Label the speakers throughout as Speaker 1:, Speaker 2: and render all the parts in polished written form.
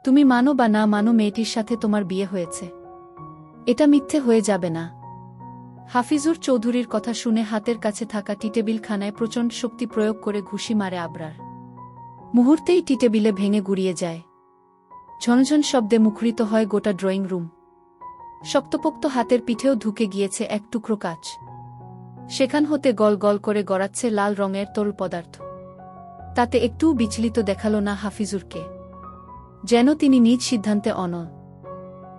Speaker 1: তুমি মানো বা না মানো মেয়েটির সাথে তোমার বিয়ে হয়েছে। এটা মিথ্যে হয়ে যাবে না। হাফিজুর চৌধুরীর কথা শুনে হাতের কাছে থাকা টিটেবিল খানায় প্রচণ্ড শক্তি প্রয়োগ করে ঘুষি মারে আবরার। মুহূর্তেই টিটেবিলে ভেঙে গুড়িয়ে যায়। ঝনঝন শব্দে মুখরিত হয় গোটা ড্রয়িং রুম। শক্তপোক্ত হাতের পিঠেও ঢুকে গিয়েছে এক টুকরো কাচ। সেখান হতে গল গল করে গড়াচ্ছে লাল রঙের তরল পদার্থ। তাতে একটুও বিচলিত দেখাল না হাফিজুরকে, যেন তিনি নিজ সিদ্ধান্তে অনড়।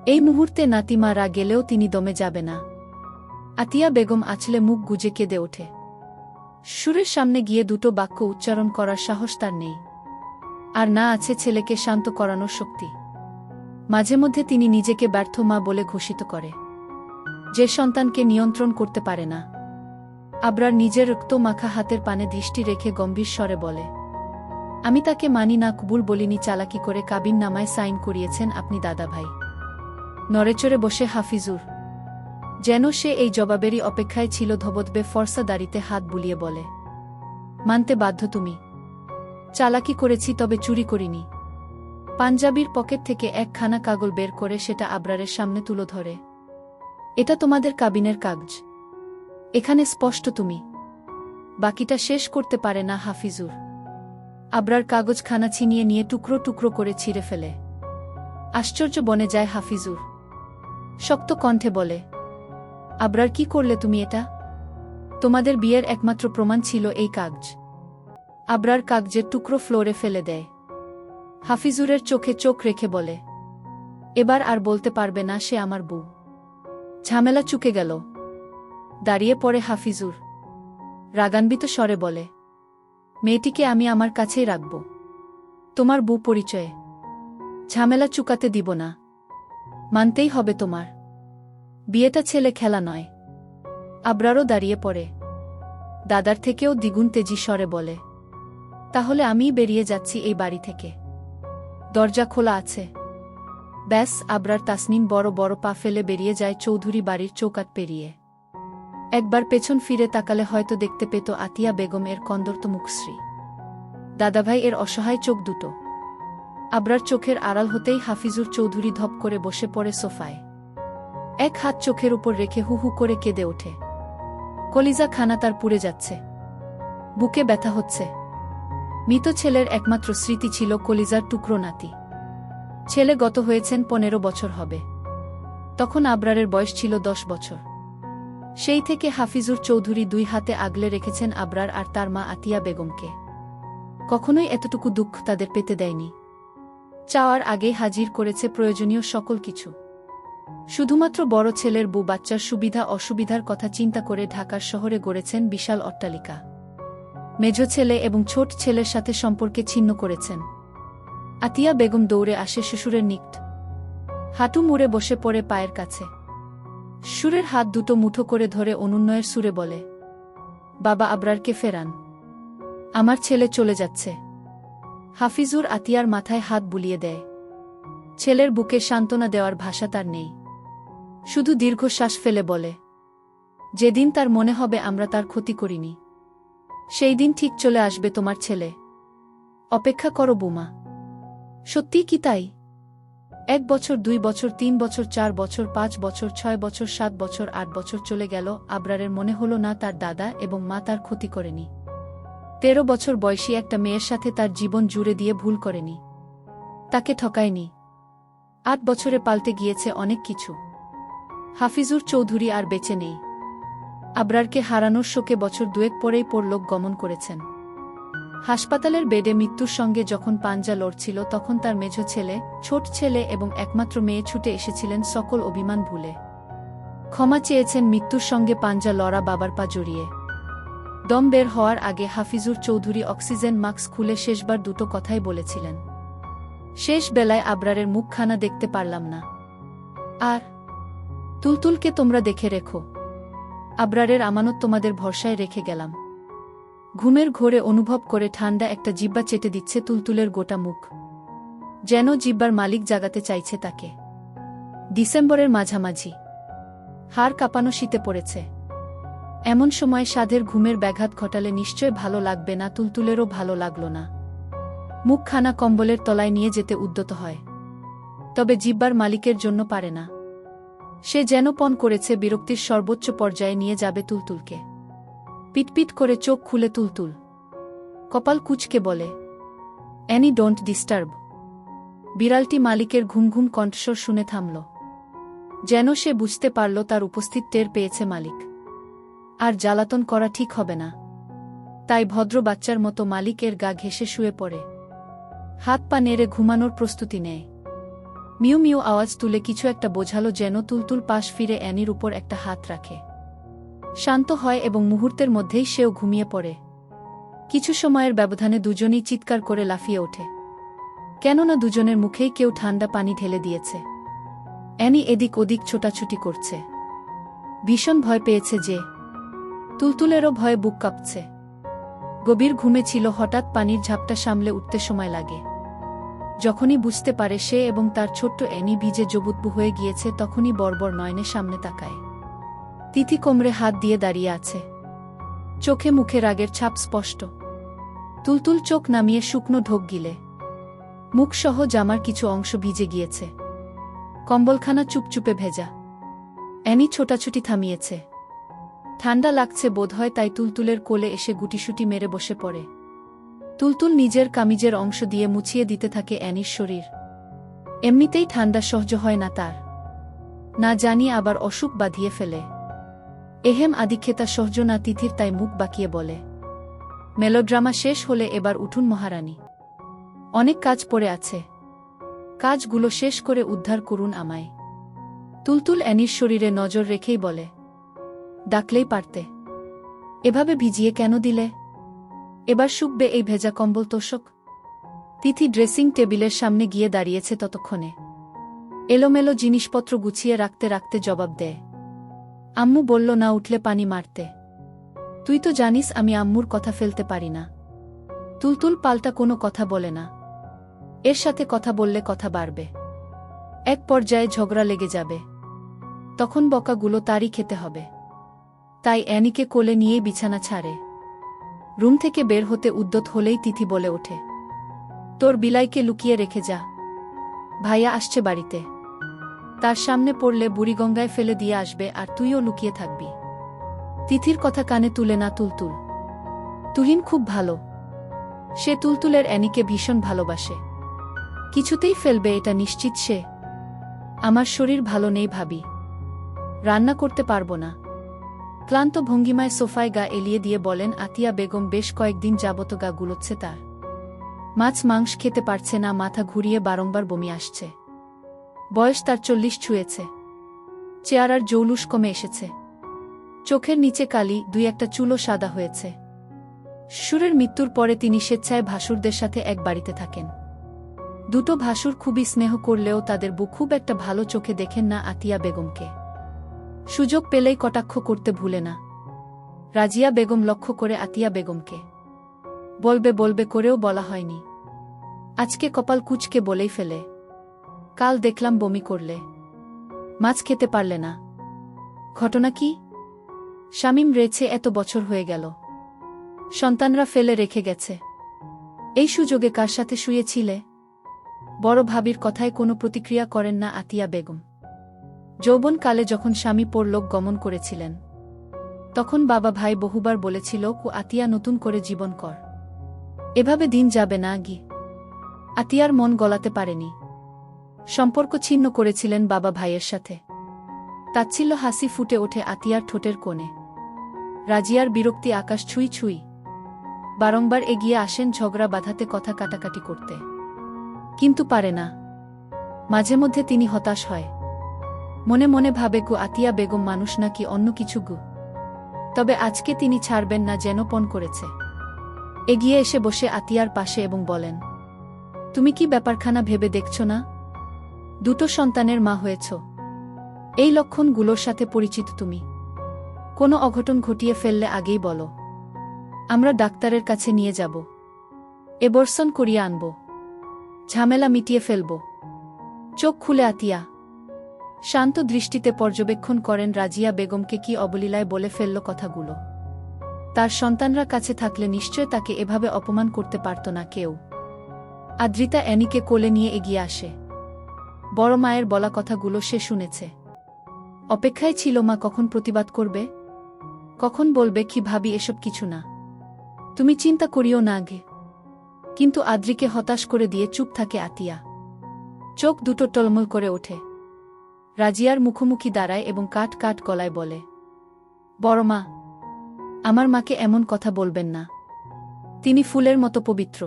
Speaker 1: এই মুহূর্তে নাতি মারা গেলেও তিনি দমে যাবে না। আতিয়া বেগম আঁচলে মুখ গুজে কেঁদে ওঠে। সুরের সামনে গিয়ে দুটো বাক্য উচ্চারণ করার সাহস তার নেই। আর না আছে ছেলেকে শান্ত করানোর শক্তি। মাঝে মধ্যে তিনি নিজেকে ব্যর্থ মা বলে ঘোষিত করে, যে সন্তানকে নিয়ন্ত্রণ করতে পারে না। আবরার নিজের রক্ত মাখা হাতের পানে দৃষ্টি রেখে গম্ভীর স্বরে বলে, আমি তাকে মানি না, কবুল বলিনি, চালাকি করে কাবিননামায় সাইন করিয়েছেন আপনি দাদাভাই। নড়েচড়ে বসে হাফিজুর, যেন সে এই জবাবেরই অপেক্ষায় ছিল। ধবধবে ফর্সা দাড়িতে হাত বুলিয়ে বলে, মানতে বাধ্য তুমি। চালাকি করেছি, তবে চুরি করিনি। পাঞ্জাবির পকেট থেকে একখানা কাগজ বের করে সেটা আবরারের সামনে তুলে ধরে, এটা তোমাদের কাবিনের কাগজ। এখানে স্পষ্ট তুমি। বাকিটা শেষ করতে পারে না হাফিজুর। আবরার কাগজখানা ছিনিয়ে নিয়ে টুকরো টুকরো করে ছিঁড়ে ফেলে। আশ্চর্য বনে যায় হাফিজুর। শক্ত কণ্ঠে বলে, আবরার, কি করলে তুমি এটা? তোমাদের বিয়ের একমাত্র প্রমাণ ছিল এই কাগজ। আবরার কাগজের টুকরো ফ্লোরে ফেলে দেয়। হাফিজুরের চোখে চোখ রেখে বলে, এবার আর বলতে পারবে না সে আমার বউ। ঝামেলা চুকে গেল। দাঁড়িয়ে পড়ে হাফিজুর। রাগান্বিত স্বরে বলে, মেয়েটিকে আমি আমার কাছেই রাখব, তোমার বউ পরিচয়ে। ঝামেলা চুকাতে দিব না। মানতেই হবে তোমার। বিয়েটা ছেলে খেলা নয়। আবরারও দাঁড়িয়ে পড়ে। দাদার থেকেও দ্বিগুণ তেজি স্বরে বলে, তাহলে আমিই বেরিয়ে যাচ্ছি এই বাড়ি থেকে। দরজা খোলা আছে। ব্যাস। আবরার তাসনিম বড় বড় পা ফেলে বেরিয়ে যায় চৌধুরী বাড়ির চৌকাঠ পেরিয়ে। একবার পেছন ফিরে তাকালে হয়তো দেখতে পেত আতিয়া বেগম এর কন্দর্ত মুখশ্রী, দাদাভাই এর অসহায় চোখ দুটো। আবরার চোখের আড়াল হতেই হাফিজুর চৌধুরী ধপ করে বসে পড়ে সোফায়। এক হাত চোখের উপর রেখে হু হু করে কেঁদে ওঠে। কলিজা খানা তার পুড়ে যাচ্ছে। বুকে ব্যথা হচ্ছে। মৃত ছেলের একমাত্র স্মৃতি ছিল কলিজার টুকরো নাতি। ছেলে গত হয়েছেন 15 বছর হবে। তখন আবরারের বয়স ছিল 10 বছর। সেই থেকে হাফিজুর চৌধুরী দুই হাতে আগলে রেখেছেন আবরার আর তার মা আতিয়া বেগমকে। কখনোই এতটুকু দুঃখ তাদের পেতে দেয়নি। চাওয়ার আগেই হাজির করেছে প্রয়োজনীয় সকল কিছু। শুধুমাত্র বড় ছেলের বউ বাচ্চার সুবিধা অসুবিধার কথা চিন্তা করে ঢাকার শহরে গড়েছেন বিশাল অট্টালিকা। মেজ ছেলে এবং ছোট ছেলের সাথে সম্পর্কে ছিন্ন করেছেন। আতিয়া বেগম দৌড়ে আসে শ্বশুরের নিকট। হাঁটু মুড়ে বসে পড়ে পায়ের কাছে। সুরের হাত দুটো মুঠো করে ধরে অনুন্নয়ের সুরে বলে, বাবা, আবরারকে ফেরান। আমার ছেলে চলে যাচ্ছে। হাফিজুর আতিয়ার মাথায় হাত বুলিয়ে দেয়। ছেলের বুকে সান্ত্বনা দেওয়ার ভাষা তার নেই। শুধু দীর্ঘশ্বাস ফেলে বলে, যেদিন তার মনে হবে আমরা তার ক্ষতি করিনি, সেই দিন ঠিক চলে আসবে তোমার ছেলে। অপেক্ষা করো বুমা। সত্যিই কি তাই? 1 বছর, 2 বছর, 3 বছর, 4 বছর, 5 বছর, 6 বছর, 7 বছর, 8 বছর চলে গেল। আবরারের মনে হল না তার দাদা এবং মা তার ক্ষতি করেনি। 13 বছর বয়সী একটা মেয়ের সাথে তার জীবন জুড়ে দিয়ে ভুল করেনি, তাকে ঠকায়নি। 8 বছরে পাল্টে গিয়েছে অনেক কিছু। হাফিজুর চৌধুরী আর বেঁচে নেই। আবরারকে হারানোর শোকে বছর 2 পরেই পরলোক গমন করেছেন। হাসপাতালের বেডে মৃত্যুর সঙ্গে যখন পাঞ্জা লড়ছিল, তখন তার মেজ ছেলে, ছোট ছেলে এবং একমাত্র মেয়ে ছুটে এসেছিলেন সকল অভিমান ভুলে। ক্ষমা চেয়েছেন মৃত্যুর সঙ্গে পাঞ্জা লড়া বাবার পা জড়িয়ে। দম বের হওয়ার আগে হাফিজুর চৌধুরী অক্সিজেন মাস্ক খুলে শেষবার দুটো কথাই বলেছিলেন, শেষ বেলায় আবরারের মুখখানা দেখতে পারলাম না। আর তুলতুলকে তোমরা দেখে রেখো। আবরারের আমানত তোমাদের ভরসায় রেখে গেলাম। ঘুমের ঘোরে অনুভব করে ঠান্ডা একটা জিব্বা চেটে দিচ্ছে তুলতুলের গোটা মুখ, যেন জিব্বার মালিক জাগাতে চাইছে তাকে। ডিসেম্বরের মাঝামাঝি। হাড় কাঁপানো শীতে পড়েছে। এমন সময় সাধের ঘুমের ব্যাঘাত ঘটালে নিশ্চয় ভালো লাগবে না। তুলতুলেরও ভালো লাগল না। মুখখানা কম্বলের তলায় নিয়ে যেতে উদ্যত হয়। তবে জিব্বার মালিকের জন্য পারে না। সে যেন পণ করেছে বিরক্তির সর্বোচ্চ পর্যায়ে নিয়ে যাবে তুলতুলকে। পিটপিট করে চোখ খুলে তুলতুল কপাল কুঁচকে বলে, অ্যানি, ডোন্ট ডিস্টার্ব। বিড়ালটি মালিকের ঘুমঘুম কণ্ঠস্বর শুনে থামল। যেন সে বুঝতে পারল তার উপস্থিত টের পেয়েছে মালিক। আর জ্বালাতন করা ঠিক হবে না। তাই ভদ্র বাচ্চার মতো মালিক এর গা ঘেঁষে শুয়ে পড়ে। হাত পা নেড়ে ঘুমানোর প্রস্তুতি নেয়। মিউ মিউ আওয়াজ তুলে কিছু একটা বোঝালো, যেন তুলতুল পাশ ফিরে অ্যানির উপর একটা হাত রাখে। শান্ত হয় এবং মুহূর্তের মধ্যেই সেও ঘুমিয়ে পড়ে। কিছু সময়ের ব্যবধানে দুজনেই চিৎকার করে লাফিয়ে ওঠে, কেননা দুজনের মুখেই কেউ ঠান্ডা পানি ঢেলে দিয়েছে। অ্যানি এদিক ওদিক ছোটাছুটি করছে। ভীষণ ভয় পেয়েছে যে। তুলতুলেরও ভয়ে বুক কাঁপছে। গভীর ঘুমে ছিল, হঠাৎ পানির ঝাপটা সামলে উঠতে সময় লাগে। যখনই বুঝতে পারে সে এবং তার ছোট্ট অ্যানি ভিজে জবুতবু হয়ে গিয়েছে, তখনই বর্বর নয়নে সামনে তাকায়। তিথি কোমরে হাত দিয়ে দাঁড়িয়ে আছে। চোখে মুখে রাগের ছাপ স্পষ্ট। তুলতুল চোখ নামিয়ে শুকনো ঢোক গিলে। মুখসহ জামার কিছু অংশ ভিজে গিয়েছে। কম্বলখানা চুপচুপে ভেজা। অ্যানি ছোটাছুটি থামিয়েছে। ঠান্ডা লাগছে বোধহয়, তাই তুলতুলের কোলে এসে গুটিসুটি মেরে বসে পড়ে। তুলতুল নিজের কামিজের অংশ দিয়ে মুছিয়ে দিতে থাকে অ্যানির শরীর। এমনিতেই ঠান্ডা সহ্য হয় না তার, না জানি আবার অসুখ বাঁধিয়ে ফেলে। এহেম আদিক্ষেতা সহ্য না তিথির, তাই মুখ বাঁকিয়ে বলে, মেলোড্রামা শেষ হলে এবার উঠুন মহারানী। অনেক কাজ পড়ে আছে, কাজগুলো শেষ করে উদ্ধার করুন আমায়। তুলতুল অ্যানির শরীরে নজর রেখেই বলে, ডাকলেই পারতে। এভাবে ভিজিয়ে কেন দিলে? এবার শুকবে এই ভেজা কম্বল তোষক। তিথি ড্রেসিং টেবিলের সামনে গিয়ে দাঁড়িয়েছে ততক্ষণে। এলোমেলো জিনিসপত্র গুছিয়ে রাখতে রাখতে জবাব দেয়, আম্মু বলল না উঠলে পানি মারতে। তুই তো জানিস আমি আম্মুর কথা ফেলতে পারি না। তুলতুল পাল্টা কোনো কথা বলে না। এর সাথে কথা বললে কথা বাড়বে। এক পর্যায়ে ঝগড়া লেগে যাবে। তখন বকাগুলো তারই খেতে হবে। তাই অ্যানিকে কোলে নিয়েই বিছানা ছাড়ে। রুম থেকে বের হতে উদ্যত হলেই তিথি বলে ওঠে, তোর বিলাইকে লুকিয়ে রেখে যা, ভাইয়া আসছে বাড়িতে। তার সামনে পড়লে বুড়িগঙ্গায় ফেলে দিয়ে আসবে, আর তুইও লুকিয়ে থাকবি। তিথির কথা কানে তুলে না তুলতুল। তুহিন খুব ভালো। সে তুলতুলের অ্যানিকে ভীষণ ভালোবাসে। কিছুতেই ফেলবে এটা নিশ্চিত সে। আমার শরীর ভালো নেই ভাবি, রান্না করতে পারবো না। ক্লান্ত ভঙ্গিমায় সোফায় গা এলিয়ে দিয়ে বলেন আতিয়া বেগম। বেশ কয়েকদিন যাবত গা গুলোচ্ছে তার। মাছ মাংস খেতে পারছে না, মাথা ঘুরিয়ে বারংবার বমি আসছে। বয়স তার 40 ছুঁয়েছে। চেহারার জৌলুস কমে এসেছে। চোখের নিচে কালি, দুই একটা চুলও সাদা হয়েছে। শ্বশুরের মৃত্যুর পরে তিনি স্বেচ্ছায় ভাসুরদের সাথে এক বাড়িতে থাকেন। দুটো ভাসুর খুবই স্নেহ করলেও তাদের বউ খুব একটা ভালো চোখে দেখেন না আতিয়া বেগমকে। সুযোগ পেলেই কটাক্ষ করতে ভুলে না। রাজিয়া বেগম লক্ষ্য করে আতিয়া বেগমকে বলবে বলবে করেও বলা হয়নি। আজকে কপাল কুঁচকে বলেই ফেলে, কাল দেখলাম বমি করলে, মাছ খেতে পারলে না। ঘটনা কি? শামীম রয়েছে, এত বছর হয়ে গেল, সন্তানরা ফেলে রেখে গেছে। এই সুযোগে কার সাথে শুয়েছিলে? বড় ভাবির কথায় কোনো প্রতিক্রিয়া করেন না আতিয়া বেগম। যৌবনকালে যখন স্বামী পরলোক গমন করেছিলেন, তখন বাবা ভাই বহুবার বলেছিল আতিয়া নতুন করে জীবন কর, এভাবে দিন যাবে না গি। আতিয়ার মন গলাতে পারেনি। সম্পর্ক ছিন্ন করেছিলেন বাবা ভাইয়ের সাথে। তাচ্ছিল্য হাসি ফুটে ওঠে আতিয়ার ঠোঁটের কোণে। রাজিয়ার বিরক্তি আকাশ ছুঁই ছুঁই। বারংবার এগিয়ে আসেন ঝগড়া বাঁধাতে, কথা কাটাকাটি করতে, কিন্তু পারে না। মাঝে মধ্যে তিনি হতাশ হয়। মনে মনে ভাবে আতিয়া বেগম মানুষ নাকি অন্য কিছু গু। তবে আজকে তিনি ছাড়বেন না, যেন পণ করেছে। এগিয়ে এসে বসে আতিয়ার পাশে এবং বলেন, তুমি কি ব্যাপারখানা ভেবে দেখছ না? দুটো সন্তানের মা হয়েছ। এই লক্ষণগুলোর সাথে পরিচিত তুমি। কোনো অঘটন ঘটিয়ে ফেললে আগেই বলো, আমরা ডাক্তারের কাছে নিয়ে যাব, এবর্ষণ করিয়ে আনব, ঝামেলা মিটিয়ে ফেলব। চোখ খুলে আতিয়া শান্ত দৃষ্টিতে পর্যবেক্ষণ করেন রাজিয়া বেগমকে। কি অবলীলায় বলে ফেলল কথাগুলো। তার সন্তানরা কাছে থাকলে নিশ্চয় তাকে এভাবে অপমান করতে পারত না কেউ। আদ্রিতা অ্যানিকে কোলে নিয়ে এগিয়ে আসে। বড় মায়ের বলা কথাগুলো সে শুনেছে। অপেক্ষায় ছিল মা কখন প্রতিবাদ করবে, কখন বলবে কি ভাবি এসব কিছু না, তুমি চিন্তা করিও না আগে। কিন্তু আদ্রিকে হতাশ করে দিয়ে চুপ থাকে আতিয়া। চোখ দুটো টলমল করে ওঠে। রাজিয়ার মুখোমুখি দাঁড়ায় এবং কাট কাট গলায় বলে, বড় মা, আমার মাকে এমন কথা বলবেন না। তিনি ফুলের মতো পবিত্র।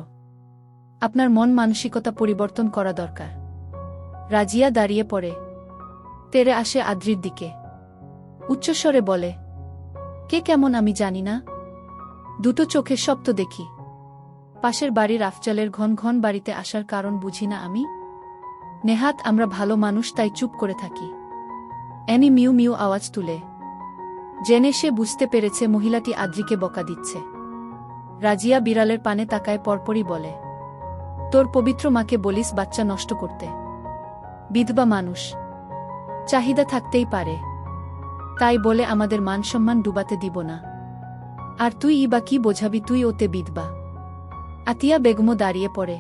Speaker 1: আপনার মন মানসিকতা পরিবর্তন করা দরকার। রাজিয়া দাঁড়িয়ে পড়ে, তেরে আসে আদ্রির দিকে, উচ্চস্বরে বলে, কে কেমন আমি জানি না, দুটো চোখে সব তো দেখি। পাশের বাড়ির আফজালের ঘন ঘন বাড়িতে আসার কারণ বুঝি না আমি? নেহাত আমরা ভালো মানুষ তাই চুপ করে থাকি। অ্যানি মিউ মিউ আওয়াজ তুলে। জেনে সে বুঝতে পেরেছে মহিলাটি আদ্রিকে বকা দিচ্ছে। রাজিয়া বিড়ালের পানে তাকায় পরপরই বলে, তোর পবিত্র মাকে বলিস বাচ্চা নষ্ট করতে। বিধবা মানুষ, চাহিদা থাকতেই পারে, তাই বলে আমাদের মান সম্মান ডুবাতে দিব না। আর তুই বা কি বোঝাবি, তুই ওতে বিধবা। আতিয়া বেগমও দাঁড়িয়ে পড়ে।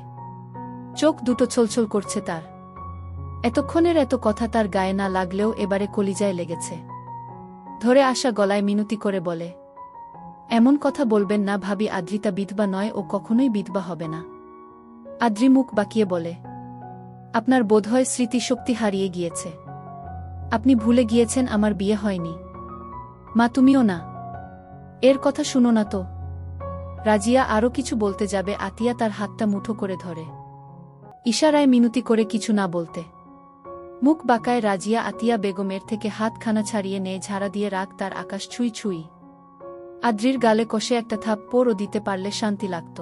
Speaker 1: চোখ দুটো ছলছল করছে তার। এতক্ষণের এত কথা তার গায়ে না লাগলেও এবারে কলিজায় লেগেছে। ধরে আসা গলায় মিনতি করে বলে, এমন কথা বলবেন না ভাবি, আদ্রিতা বিধবা নয়, ও কখনোই বিধবা হবে না। আদ্রি মুখ বাঁকিয়ে বলে, আপনার বোধহয় স্মৃতিশক্তি হারিয়ে গিয়েছে। আপনি ভুলে গিয়েছেন আমার বিয়ে হয়নি। মা তুমিও না, এর কথা শুনো না তো। রাজিয়া আরও কিছু বলতে যাবে, আতিয়া তার হাতটা মুঠো করে ধরে, ইশারায় মিনতি করে কিছু না বলতে। মুখ বাঁকায় রাজিয়া আতিয়া বেগমের থেকে হাতখানা ছাড়িয়ে নেয়, ঝাড়া দিয়ে রাগ তার আকাশ ছুঁই ছুঁই। আদ্রির গালে কষে একটা থাপ্পড়ও দিতে পারলে শান্তি লাগত।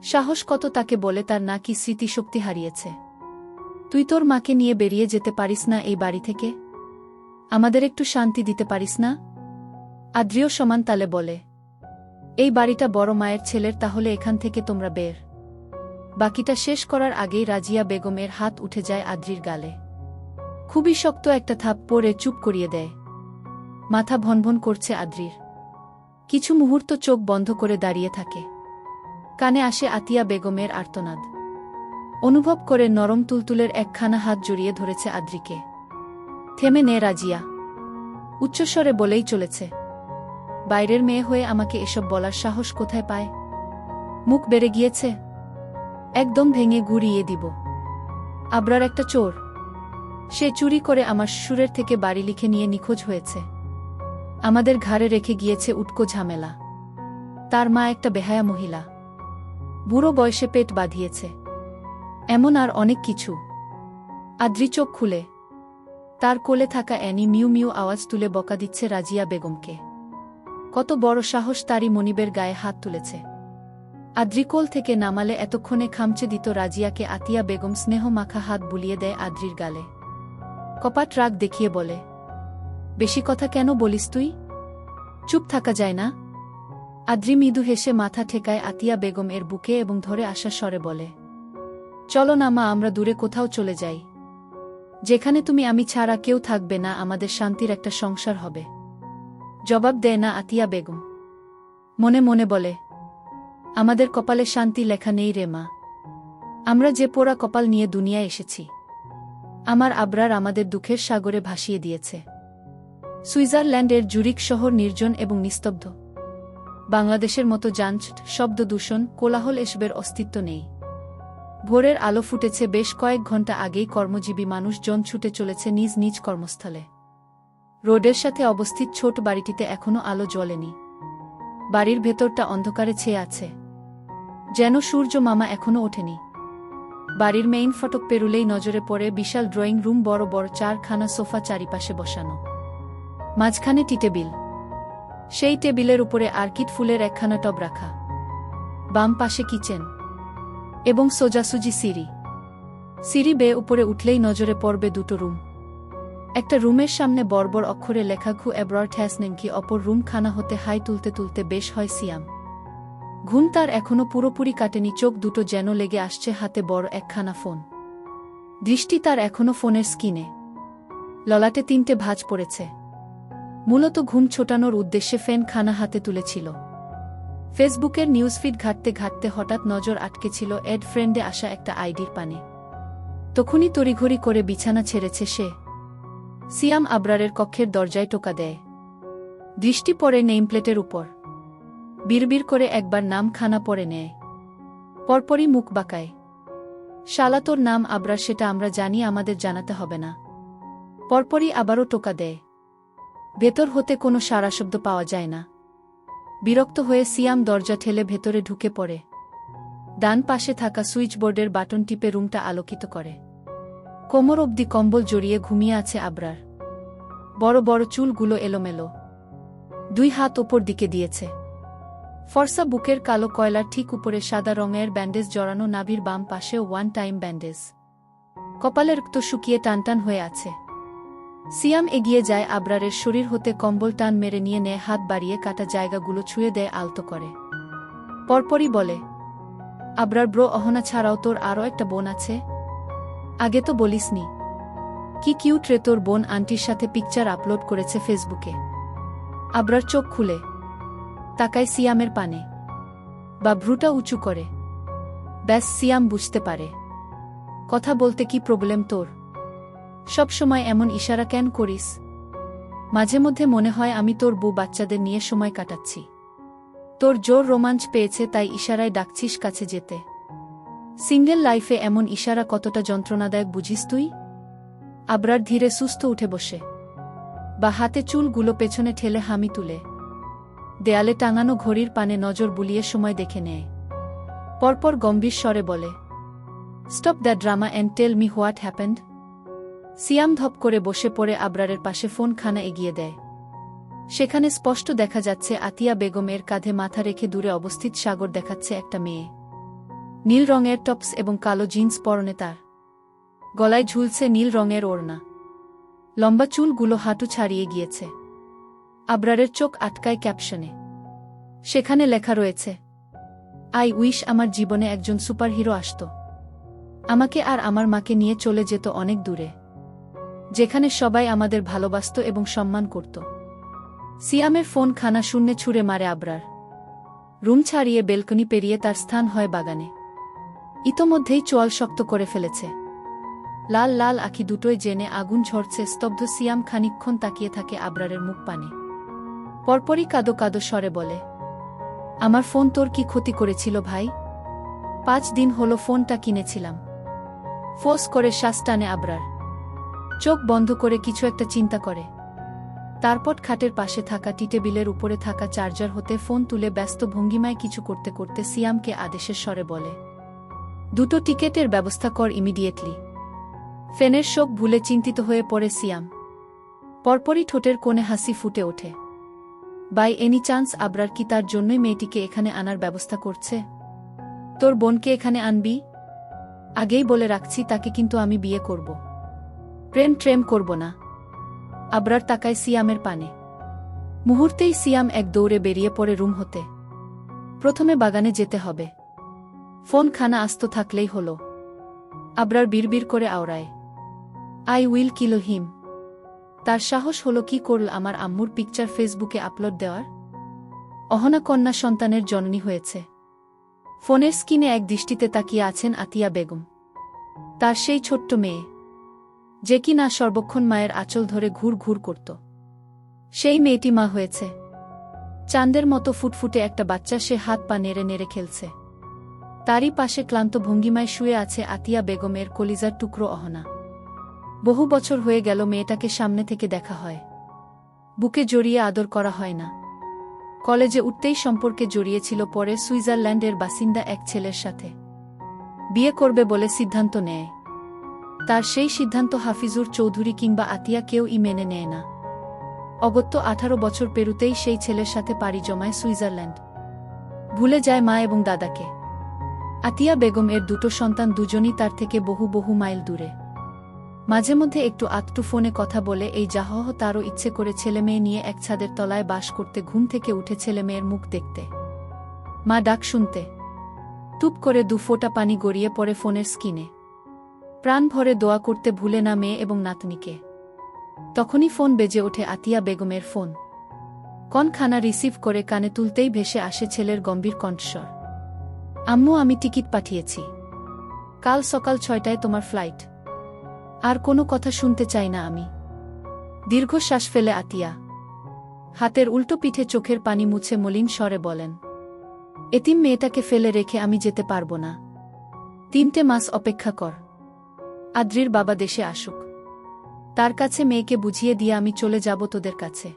Speaker 1: সাহস কত তাকে বলে তার নাকি স্মৃতিশক্তি হারিয়েছে। তুই তোর মাকে নিয়ে বেরিয়ে যেতে পারিস না এই বাড়ি থেকে? আমাদের একটু শান্তি দিতে পারিস না? আদ্রিও সমান তালে বলে, এই বাড়িটা বড় মায়ের ছেলের, তাহলে এখান থেকে তোমরা বের। বাকিটা শেষ করার আগেই রাজিয়া বেগমের হাত উঠে যায় আদ্রির গালে। খুবই শক্ত একটা থাপ্পড়ে চুপ করিয়ে দেয়। মাথা ভনভন করছে আদ্রির। কিছু মুহূর্ত চোখ বন্ধ করে দাঁড়িয়ে থাকে। কানে আসে আতিয়া বেগমের আর্তনাদ। অনুভব করে নরম তুলতুলের একখানা হাত জড়িয়ে ধরেছে আদ্রিকে। থেমে নে রাজিয়া, উচ্চস্বরে বলেই চলেছে, বাইরের মেয়ে হয়ে আমাকে এসব বলার সাহস কোথায় পায়? মুখ বেড়ে গিয়েছে, একদম ভেঙে গুড়িয়ে দিব। আবরার একটা চোর, সে চুরি করে আমার শ্বশুরের থেকে বাড়ি লিখে নিয়ে নিখোঁজ হয়েছে। আমাদের ঘাড়ে রেখে গিয়েছে উটকো ঝামেলা। তার মা একটা বেহায়া মহিলা, বুড়ো বয়সে পেট বাঁধিয়েছে, এমন আর অনেক কিছু। আদ্রি চোখ খুলে। তার কোলে থাকা অ্যানি মিউ মিউ আওয়াজ তুলে বকা দিচ্ছে রাজিয়া বেগমকে। কত বড় সাহস, তারই মনিবের গায়ে হাত তুলেছে। আদ্রি কোল থেকে নামালে এতক্ষণে খামচে দিত রাজিয়াকে। আতিয়া বেগম স্নেহ মাখা হাত বুলিয়ে দেয় আদ্রির গালে। কপাট রাগ দেখিয়ে বলে, বেশি কথা কেন বলিস তুই? চুপ থাকা যায় না? আদ্রি মৃদু হেসে মাথা ঠেকায় আতিয়া বেগম এর বুকে এবং ধরে আসা স্বরে বলে, চলো না মা, আমরা দূরে কোথাও চলে যাই, যেখানে তুমি আমি ছাড়া কেউ থাকবে না, আমাদের শান্তির একটা সংসার হবে। জবাব দেয় না আতিয়া বেগম। মনে মনে বলে, আমাদের কপালে শান্তি লেখা নেই রে মা। আমরা যে পোড়া কপাল নিয়ে দুনিয়ায় এসেছি, আমার আবরার আমাদের দুঃখের সাগরে ভাসিয়ে দিয়েছে। সুইজারল্যান্ডের জুরিক শহর নির্জন এবং নিস্তব্ধ। বাংলাদেশের মতো যানজট, শব্দ দূষণ, কোলাহল এসবের অস্তিত্ব নেই। ভোরের আলো ফুটেছে বেশ কয়েক ঘণ্টা আগেই। কর্মজীবী মানুষজন ছুটে চলেছে নিজ নিজ কর্মস্থলে। রোডের সাথে অবস্থিত ছোট বাড়িটিতে এখনো আলো জ্বলেনি। বাড়ির ভেতরটা অন্ধকারে ছেয়ে আছে, যেন সূর্য মামা এখনো ওঠেনি। বাড়ির মেইন ফটক পেরুলেই নজরে পড়ে বিশাল ড্রয়িং রুম, বড় বড় চারখানা সোফা চারিপাশে বসানো, মাঝখানে টি টেবিল। সেই টেবিলের উপরে আর্কিড ফুলের একখানা টব রাখা। বাম পাশে কিচেন এবং সোজাসুজি সিঁড়ি। সিঁড়ি বেয়ে উপরে উঠলেই নজরে পড়বে দুটো রুম। একটা রুমের সামনে বর্বর অক্ষরে লেখা ঘু এব্রড হ্যাসনেনকি, অপর রুম খানা হতে হাই তুলতে তুলতে বেশ হয় সিয়াম। ঘুম তার এখনো পুরোপুরি কাটেনি, চোখ দুটো যেন লেগে আসছে হাতে বড় একখানা ফোন। দৃষ্টি তার এখনো ফোনের স্ক্রিনে। ললাটে তিনটে ভাঁজ পড়েছে। মূলত ঘুম ছোটানোর উদ্দেশ্যে ফ্যান খানা হাতে তুলেছিল। ফেসবুকের নিউজফিড ঘাঁটতে ঘাঁটতে হঠাৎ নজর আটকেছিল এড ফ্রেন্ডে আসা একটা আইডির পানে। তখনই তড়িঘড়ি করে বিছানা ছেড়েছে সে। সিয়াম আবরারের কক্ষের দরজায় টোকা দেয়। দৃষ্টি পড়ে নেমপ্লেটের উপর। বিড়বিড় করে একবার নামখানা পড়ে নেয়। পরপরই মুখ বাঁকায়। শালা তোর নাম আবরার, সেটা আমরা জানি, আমাদের জানাতে হবে না। পরপরই আবারও টোকা দেয়। ভেতর হতে কোনো সাড়াশব্দ পাওয়া যায় না। বিরক্ত হয়ে সিয়াম দরজা ঠেলে ভেতরে ঢুকে পড়ে। ডান পাশে থাকা সুইচবোর্ডের বাটন টিপে রুমটা আলোকিত করে। কোমর অবধি কম্বল জড়িয়ে ঘুমিয়ে আছে আবরার। বড় বড় চুলগুলো এলোমেলো। 2 হাত ওপর দিকে দিয়েছে। ফর্সা বুকের কালো কয়লার ঠিক উপরে সাদা রঙের ব্যান্ডেজ জড়ানো, নাভির বাম পাশেও 1 টাইম ব্যান্ডেজ। কপালের রক্ত শুকিয়ে টানটান হয়ে আছে। সিয়াম এগিয়ে যায় আবরারের শরীর হতে, কম্বল টান মেরে নিয়ে নেয়, হাত বাড়িয়ে কাটা জায়গাগুলো ছুঁয়ে দেয় আলতো করে। পরপরই বলে, আবরার ব্রো, অহনা ছাড়াও তোর আরও একটা বোন আছে? আগে তো বলিসনি। কি কিউট রে, তোর বোন আন্টির সাথে পিকচার আপলোড করেছে ফেসবুকে। আবরার চোখ খুলে তাকায় সিয়ামের পানে, বা ভ্রুটা উঁচু করে। ব্যাস, সিয়াম বুঝতে পারে। কথা বলতে কি প্রবলেম তোর? সব সময় এমন ইশারা কেন করিস? মাঝে মধ্যে মনে হয় আমি তোর বউ বাচ্চাদের নিয়ে সময় কাটাচ্ছি। তোর জোর রোমাঞ্চ পেয়েছে তাই ইশারায় ডাকছিস কাছে যেতে। সিঙ্গেল লাইফে এমন ইশারা কতটা যন্ত্রণাদায়ক বুঝিস তুই? আবরার ধীরে সুস্থ উঠে বসে, বা হাতে চুলগুলো পেছনে ঠেলে হামি তুলে দেয়ালে টাঙানো ঘড়ির পানে নজর বুলিয়ে সময় দেখে নেয়। পরপর গম্ভীর স্বরে বলে, stop the drama and tell me what happened. Siam ধপ করে বসে পড়ে আবরারের পাশে ফোনখানা এগিয়ে দেয়। সেখানে স্পষ্ট দেখা যাচ্ছে আতিয়া বেগমের কাঁধে মাথা রেখে দূরে অবস্থিত সাগর দেখাচ্ছে একটা মেয়ে। নীল রঙের টপস এবং কালো জিন্স পরনে তার। গলায় ঝুলছে নীল রঙের ওড়না। লম্বা চুলগুলো হাঁটু ছাড়িয়ে গিয়েছে। আবরারের চোখ আটকায় ক্যাপশনে। সেখানে লেখা রয়েছে, আই উইশ আমার জীবনে একজন সুপারহিরো আসত। আমাকে আর আমার মাকে নিয়ে চলে যেত অনেক দূরে, যেখানে সবাই আমাদের ভালোবাসত এবং সম্মান করত। সিয়ামের ফোন খানা শূন্যে ছুঁড়ে মারে আবরার। রুম ছাড়িয়ে বেলকনি পেরিয়ে তার স্থান হয় বাগানে। ইতোমধ্যেই চোয়াল শক্ত করে ফেলেছে। লাল লাল আঁখি দুটোয় জেনে আগুন ঝরছে। স্তব্ধ সিয়াম খানিকক্ষণ তাকিয়ে থাকে আবরারের মুখ পানে। পরপরই কাঁদো কাঁদো স্বরে বলে, আমার ফোন তোর কি ক্ষতি করেছিল ভাই? 5 দিন হলো ফোনটা কিনেছিলাম। ফোঁস করে শ্বাস টানে আবরার। চোখ বন্ধ করে কিছু একটা চিন্তা করে। তারপর খাটের পাশে থাকা টি-টেবিলের উপরে থাকা চার্জার হতে ফোন তুলে ব্যস্ত ভঙ্গিমায় কিছু করতে করতে সিয়ামকে আদেশের স্বরে বলে, 2 টিকেটের ব্যবস্থা কর ইমিডিয়েটলি। ফেনের শোক ভুলে চিন্তিত হয়ে পড়ে সিয়াম। পরপরই ঠোঁটের কোণে হাসি ফুটে ওঠে। বাই এনি চান্স আবরার কি তার জন্যই মেয়েটিকে এখানে আনার ব্যবস্থা করছে? তোর বোনকে এখানে আনবি? আগেই বলে রাখছি, তাকে কিন্তু আমি বিয়ে করব। প্রেম করব না। আবরার তাকায় সিয়ামের পানে। মুহূর্তেই সিয়াম এক দৌড়ে বেরিয়ে পড়ে রুম হতে। প্রথমে বাগানে যেতে হবে। ফোন খানা আস্ত থাকলেই হলো। আবরার বিড়বিড় করে আওড়ায়, আই উইল কিল হিম। তার সাহস হলো কি করল আমার আম্মুর পিকচার ফেসবুকে আপলোড দেওয়ার? অহনা কন্যা সন্তানের জননী হয়েছে। ফোনের স্ক্রিনে এক দৃষ্টিতে তাকিয়ে আছেন আতিয়া বেগম, তার সেই ছোট্ট মেয়ে, যে কি না সর্বক্ষণ মায়ের আঁচল ধরে ঘুর ঘুর করত। সেই মেয়েটি মা হয়েছে। চাঁদের মতো ফুটফুটে একটা বাচ্চা, সে হাত পা নেড়ে নেড়ে খেলছে। তারই পাশে ক্লান্ত ভঙ্গিমায় শুয়ে আছে আতিয়া বেগমের কলিজার টুকরো অহনা। বহু বছর হয়ে গেল মেয়েটাকে সামনে থেকে দেখা হয়। বুকে জড়িয়ে আদর করা হয় না। কলেজে উঠতেই সম্পর্কে জড়িয়েছিল, পরে সুইজারল্যান্ডের বাসিন্দা এক ছেলের সাথে বিয়ে করবে বলে সিদ্ধান্ত নেয়। তার সেই সিদ্ধান্ত হাফিজুর চৌধুরী কিংবা আতিয়া কেউই মেনে নেয় না। অগত্যা 18 বছর পেরুতেই সেই ছেলের সাথে পাড়ি জমায় সুইজারল্যান্ড। ভুলে যায় মা এবং দাদাকে। আতিয়া বেগম এর 2 সন্তান, দুজনই তার থেকে বহু বহু মাইল দূরে। মাঝে মধ্যে একটু আধটু ফোনে কথা বলে এই জাহহ তারও ইচ্ছে করে ছেলেমেয়ে নিয়ে এক ছাদের তলায় বাস করতে, ঘুম থেকে উঠে ছেলেমেয়ের মুখ দেখতে, মা ডাক শুনতে। টুপ করে 2 ফোঁটা পানি গড়িয়ে পড়ে ফোনের স্ক্রিনে। প্রাণ ভরে দোয়া করতে ভুলে না মেয়ে এবং নাতনিকে। তখনই ফোন বেজে ওঠে আতিয়া বেগমের ফোন। কনখানা রিসিভ করে কানে তুলতেই ভেসে আসে ছেলের গম্ভীর কণ্ঠস্বর, আম্মু আমি টিকিট পাঠিয়েছি, কাল সকাল 6টায় তোমার ফ্লাইট। আর কোনো কথা শুনতে চাই না আমি। দীর্ঘশ্বাস ফেলে আতিয়া হাতের উল্টো পিঠে চোখের পানি মুছে মলিন স্বরে বলেন, এতিম মেয়েটাকে ফেলে রেখে আমি যেতে পারবো না। 3টে মাস অপেক্ষা কর। আদ্রির বাবা দেশে আসুক, তার কাছে মেয়েকে বুঝিয়ে দিয়ে আমি চলে যাব তোদের কাছে।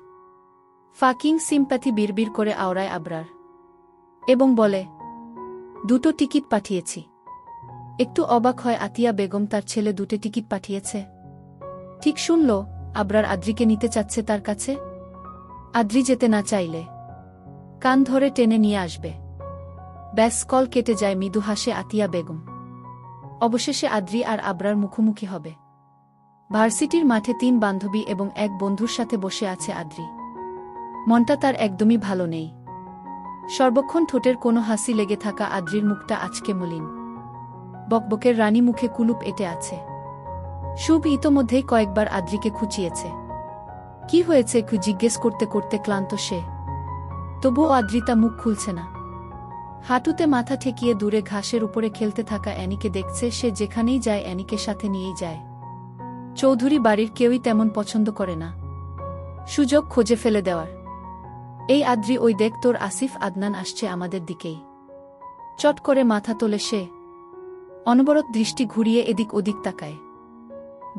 Speaker 1: ফাকিং সিম্প্যাথি বিড়বিড় করে আওড়ায় আবরার এবং বলে, 2টো টিকিট পাঠিয়েছি। একটু অবাক হয় আতিয়া বেগম, তার ছেলে 2টে টিকিট পাঠিয়েছে? ঠিক শুনল, আবরার আদ্রিকে নিতে চাচ্ছে তার কাছে। আদ্রি যেতে না চাইলে কান ধরে টেনে নিয়ে আসবে। ব্যাস, কল কেটে যায়। মৃদু হাসে আতিয়া বেগম। অবশেষে আদ্রি আর আবরার মুখোমুখি হবে। ভার্সিটির মাঠে 3 বান্ধবী এবং এক বন্ধুর সাথে বসে আছে আদ্রি। মনটা তার একদমই ভালো নেই। সর্বক্ষণ ঠোঁটের কোনো হাসি লেগে থাকা আদ্রির মুখটা আজকে মলিন। বকবকের রানী মুখে কুলুপ এঁটে আছে। শুভ ইতোমধ্যেই কয়েকবার আদ্রিকে খুঁচিয়েছে। কি হয়েছে জিজ্ঞেস করতে করতে ক্লান্ত সে। তবুও আদ্রিতা মুখ খুলছে না। হাঁটুতে মাথা ঠেকিয়ে দূরে ঘাসের উপরে খেলতে থাকা অ্যানিকে দেখছে সে। যেখানেই যায় অ্যানিকে সাথে নিয়েই যায়। চৌধুরী বাড়ির কেউই তেমন পছন্দ করে না সুযোগ খোঁজে ফেলে দেওয়ার। এই আদ্রি, ওই দেখ তোর আসিফ আদনান আসছে আমাদের দিকেই। চট করে মাথা তোলে সে। অনবরত দৃষ্টি ঘুরিয়ে এদিক ওদিক তাকায়।